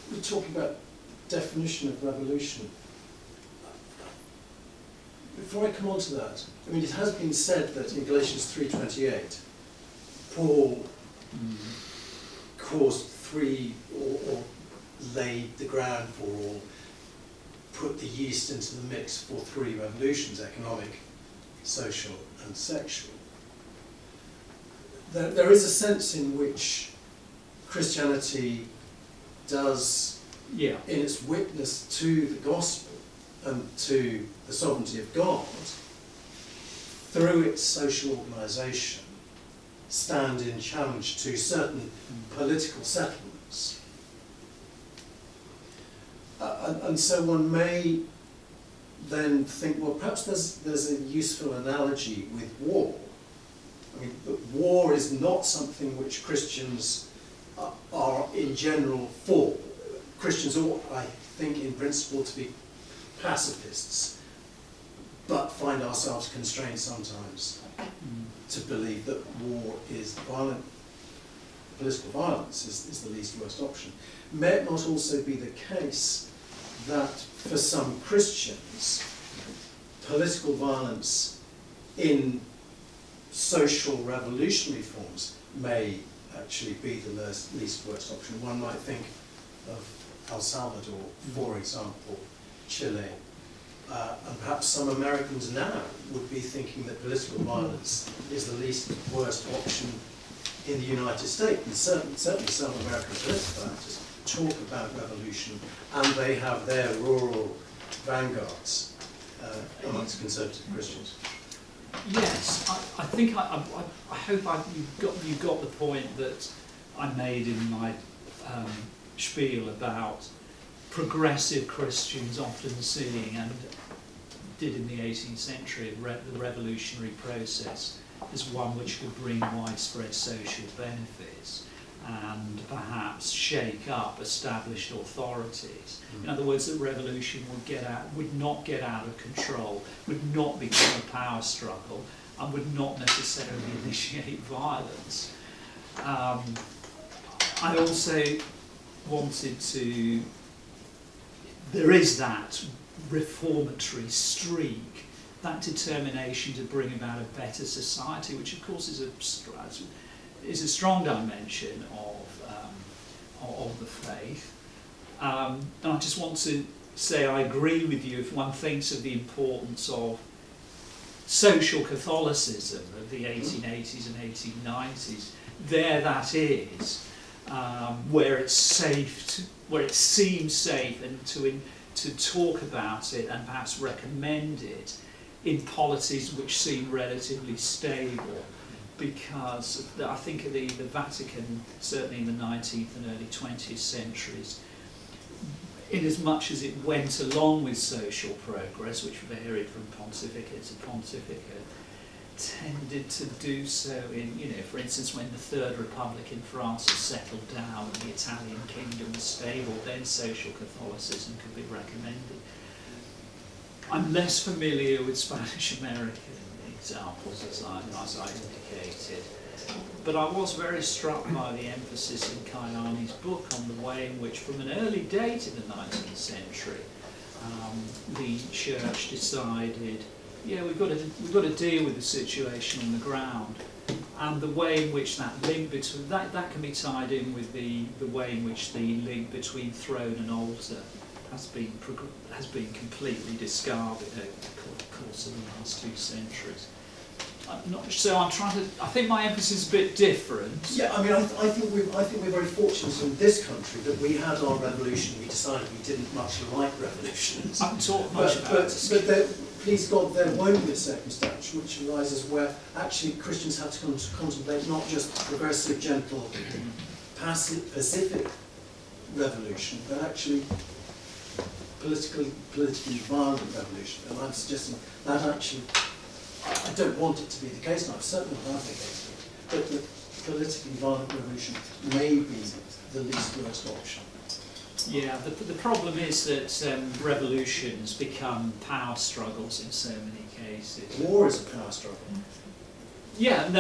We're talking about definition of revolution. Before I come on to that, I mean, it has been said that in Galatians 3:28, Paul caused three, or laid the ground for, or put the yeast into the mix for three revolutions: economic, social, and sexual. There is a sense in which Christianity does, in its witness to the gospel and to the sovereignty of God, through its social organisation, stand in challenge to certain political settlements. And so one may then think, well, perhaps there's a useful analogy with war. I mean, war is not something which Christians are in general for. Christians ought, I think, in principle, to be pacifists, but find ourselves constrained sometimes to believe that war is violent. Political violence is the least worst option. May it not also be the case that for some Christians, political violence in social revolutionary forms may actually be the least worst option? One might think of El Salvador, for example, Chile, and perhaps some Americans now would be thinking that political violence is the least worst option in the United States. And certainly some American political actors talk about revolution, and they have their rural vanguards amongst conservative Christians. Yes, I think I hope you got the point that I made in my spiel about progressive Christians often seeing, and did in the 18th century, the revolutionary process as one which could bring widespread social benefits and perhaps shake up established authorities. In other words, that revolution would not get out of control, would not become a power struggle, and would not necessarily initiate violence. I also wanted to, there is that reformatory streak, that determination to bring about a better society, which of course is a strong dimension of the faith. And I just want to say I agree with you if one thinks of the importance of social Catholicism of the 1880s and 1890s. There that is, where it's safe, where it seems safe, and to talk about it and perhaps recommend it in polities which seem relatively stable. Because I think the Vatican, certainly in the 19th and early 20th centuries, in as much as it went along with social progress, which varied from pontificate to pontificate, tended to do so in, for instance, when the Third Republic in France had settled down and the Italian kingdom was stable, then social Catholicism could be recommended. I'm less familiar with Spanish-American examples, as I indicated, but I was very struck by the emphasis in Kainani's book on the way in which, from an early date in the 19th century, the Church decided, Yeah, we've got to deal with the situation on the ground, and the way in which that link between that can be tied in with the way in which the link between throne and altar has been completely discarded over the course of the last 2 centuries. I think my emphasis is a bit different. Yeah, I mean, I think we're very fortunate in this country that we had our revolution. We decided we didn't much like revolutions. I haven't talked much about it. But there, please God, there won't be a circumstance which arises where actually Christians have to contemplate not just progressive, gentle, passive, pacific revolution, but actually politically violent revolution. And I'm suggesting that actually, I don't want it to be the case, and I've certainly not advocated it, but the politically violent revolution may be the least worst option. Yeah, the problem is that revolutions become power struggles in so many cases. War is a power struggle. Yeah, and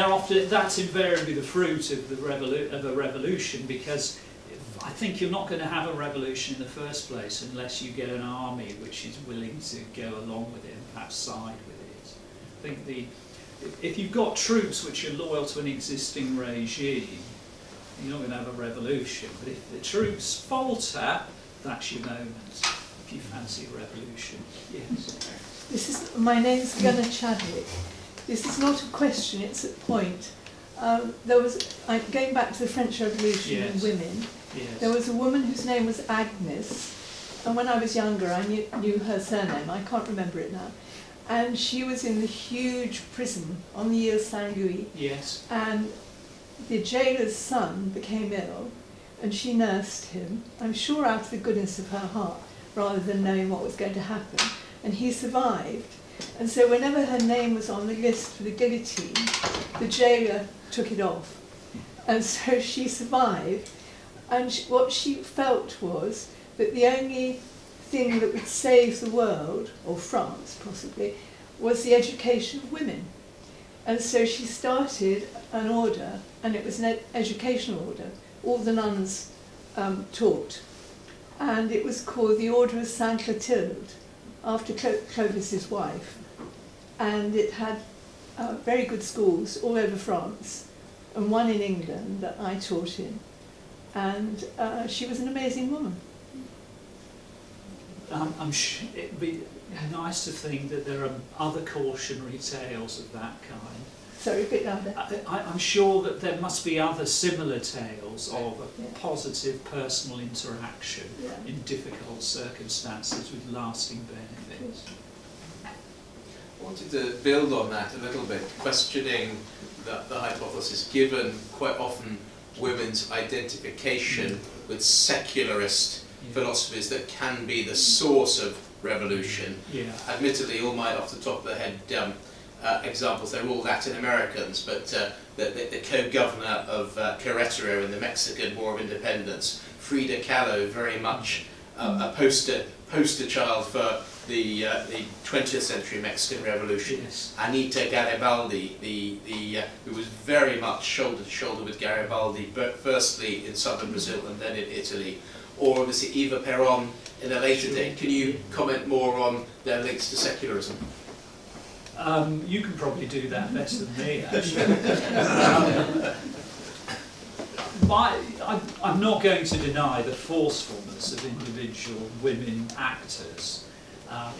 that's invariably the fruit of a revolution, because I think you're not going to have a revolution in the first place unless you get an army which is willing to go along with it and perhaps side with it. I think if you've got troops which are loyal to an existing regime, you're not going to have a revolution. But if the troops falter, that's your moment. If you fancy a revolution, yes. My name's Gunnar Chadwick. This is not a question; it's a point. Going back to the French Revolution and women. Yes. There was a woman whose name was Agnes, and when I was younger, I knew her surname. I can't remember it now. And she was in the huge prison on the Ile Saint-Louis. Yes. And the jailer's son became ill, and she nursed him, I'm sure out of the goodness of her heart, rather than knowing what was going to happen. And he survived. And so whenever her name was on the list for the guillotine, the jailer took it off. And so she survived. And what she felt was that the only thing that would save the world, or France possibly, was the education of women. And so she started an order, and it was an educational order. All the nuns taught. And it was called the Order of Saint Clotilde, after Clovis's wife. And it had very good schools all over France, and one in England that I taught in. And she was an amazing woman. I'm sure it'd be nice to think that there are other cautionary tales of that kind. Sorry, a bit louder. I'm sure that there must be other similar tales of a positive personal interaction in difficult circumstances with lasting benefits. I wanted to build on that a little bit, questioning the hypothesis, given quite often women's identification with secularist philosophies that can be the source of revolution. Admittedly, all my off the top of the head examples, they're all Latin Americans, but the co-governor of Querétaro in the Mexican War of Independence, Frida Kahlo, very much a poster child for the 20th century Mexican Revolution. Anita Garibaldi, who was very much shoulder to shoulder with Garibaldi, but firstly in southern Brazil and then in Italy. Or obviously Eva Perón in a later date. Can you comment more on their links to secularism? You can probably do that better than me, actually. I'm not going to deny the forcefulness of individual women actors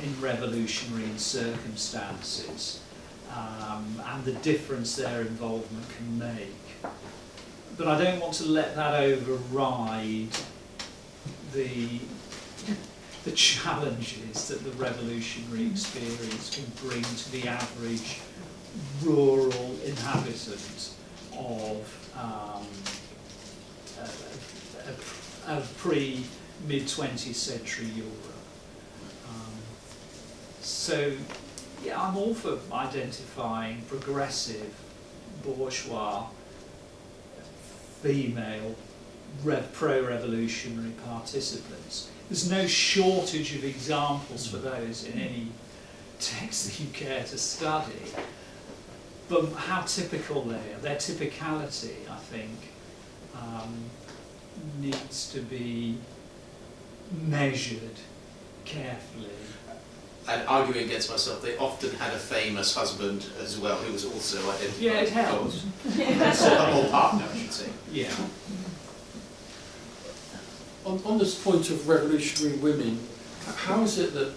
in revolutionary circumstances and the difference their involvement can make. But I don't want to let that override the challenges that the revolutionary experience can bring to the average rural inhabitant of pre-mid-20th century Europe. So, I'm all for identifying progressive, bourgeois, female, pro-revolutionary participants. There's no shortage of examples for those in any text that you care to study. But how typical they are, their typicality, I think, needs to be measured carefully. and arguing against myself, they often had a famous husband as well, who was also identified. Yeah, it helps. Or partner, I should say. Yeah. On this point of revolutionary women, how is it that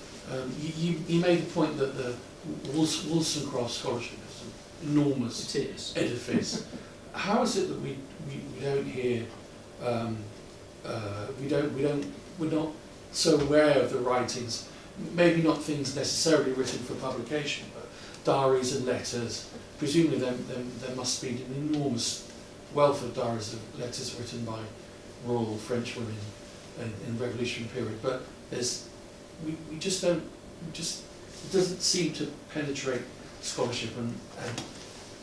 you made the point that the Wollstonecraft scholarship is an enormous edifice? How is it that we don't hear we're not so aware of the writings? Maybe not things necessarily written for publication, but diaries and letters. Presumably, there must be an enormous wealth of diaries of letters written by royal French women in the Revolutionary period. But we just don't. It doesn't seem to penetrate scholarship, and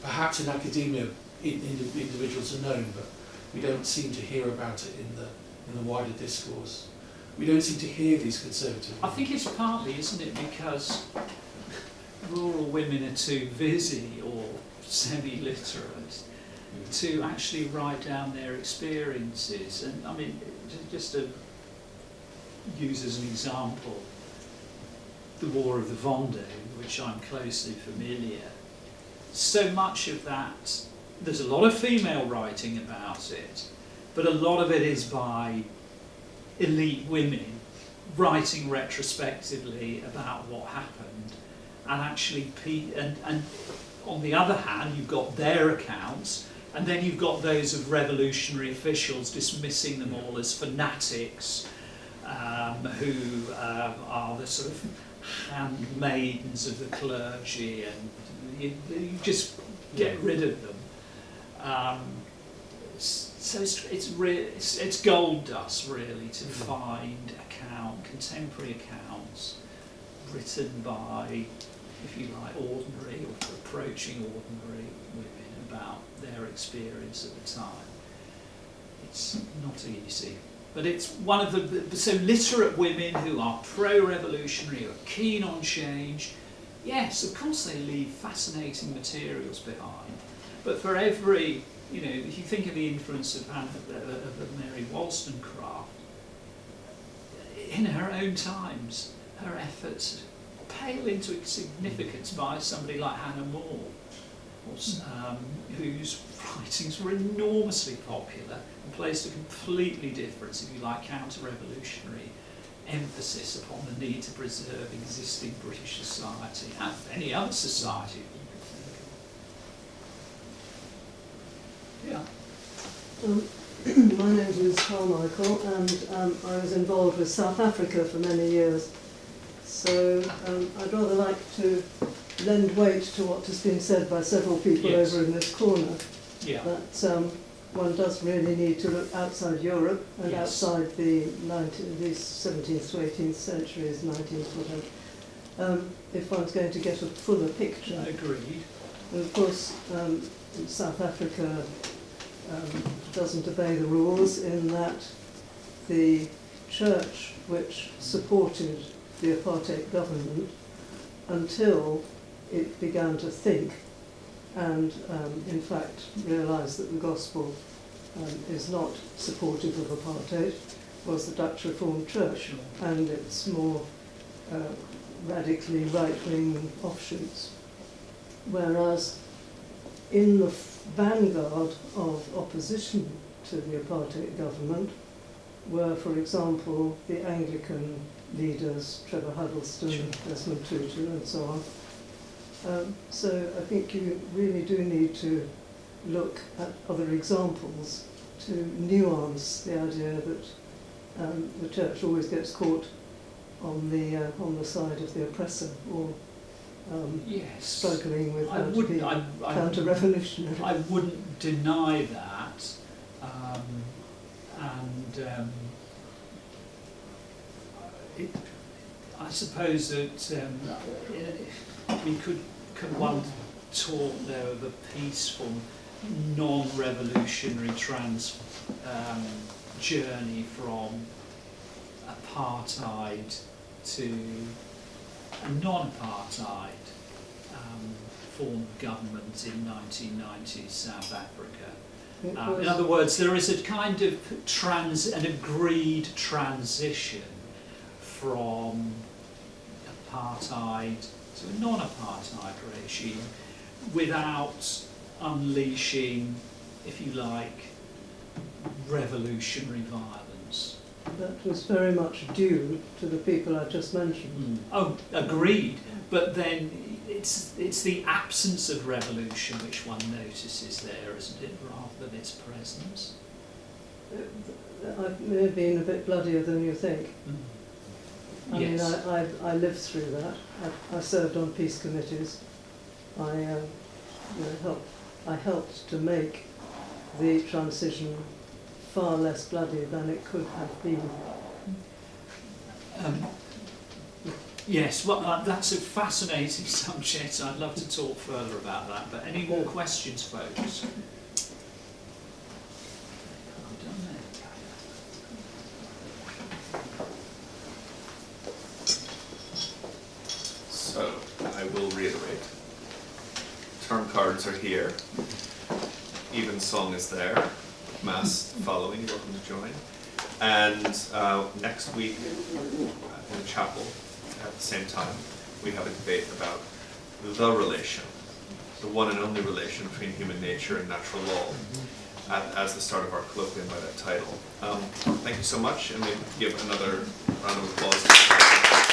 perhaps in academia, individuals are known, but we don't seem to hear about it in the wider discourse. We don't seem to hear these conservative. I think it's partly, isn't it, because rural women are too busy or semi-literate to actually write down their experiences. And I mean, just to use as an example, the War of the Vendée, which I'm closely familiar, so much of that, there's a lot of female writing about it, but a lot of it is by elite women writing retrospectively about what happened, and actually, and on the other hand, you've got their accounts, and then you've got those of revolutionary officials dismissing them all as fanatics, who are the sort of handmaidens of the clergy, and you just get rid of them. So it's gold dust, really, to find contemporary accounts written by, if you like, ordinary or approaching ordinary women about their experience at the time. It's not easy. But it's one of so literate women who are pro-revolutionary, who are keen on change. Yes, of course they leave fascinating materials behind. But for every, if you think of the influence of Mary Wollstonecraft, in her own times, her efforts pale into significance by somebody like Hannah More, whose writings were enormously popular and placed a completely different, if you like, counter-revolutionary emphasis upon the need to preserve existing British society and any other society you could think of. My name is Carmichael, and I was involved with South Africa for many years. So I'd rather like to lend weight to what has been said by several people over in this corner. Yeah. That one does really need to look outside Europe and outside the 17th to 18th centuries, 19th, whatever, if one's going to get a fuller picture. Agreed. And of course, South Africa doesn't obey the rules in that the church which supported the apartheid government until it began to think and in fact realised that the gospel is not supportive of apartheid, was the Dutch Reformed Church and its more radically right-wing offshoots. Whereas in the vanguard of opposition to the apartheid government were, for example, the Anglican leaders, Trevor Huddleston, Desmond Tutu, and so on. So I think you really do need to look at other examples to nuance the idea that the church always gets caught on the side of the oppressor, or struggling with how to be counter-revolutionary. I wouldn't deny that, I suppose that we could one talk there of a peaceful, non-revolutionary journey from apartheid to a non-apartheid form of government in 1990s South Africa. In other words, there is a kind of an agreed transition from apartheid to a non-apartheid regime without unleashing, if you like, revolutionary violence. That was very much due to the people I just mentioned. Oh, agreed. But then it's the absence of revolution which one notices there, isn't it, rather than its presence? I may have been a bit bloodier than you think. I Yes. mean, I lived through that. I served on peace committees. I helped to make the transition far less bloody than it could have been. Yes, well, that's a fascinating subject. I'd love to talk further about that. But any more questions, folks? So, I will reiterate. Term cards are here. Even song is there. Mass following, you're welcome to join. And next week in the chapel at the same time, we have a debate about the relation, the one and only relation between human nature and natural law, as the start of our colloquium by that title. Thank you so much, and we give another round of applause.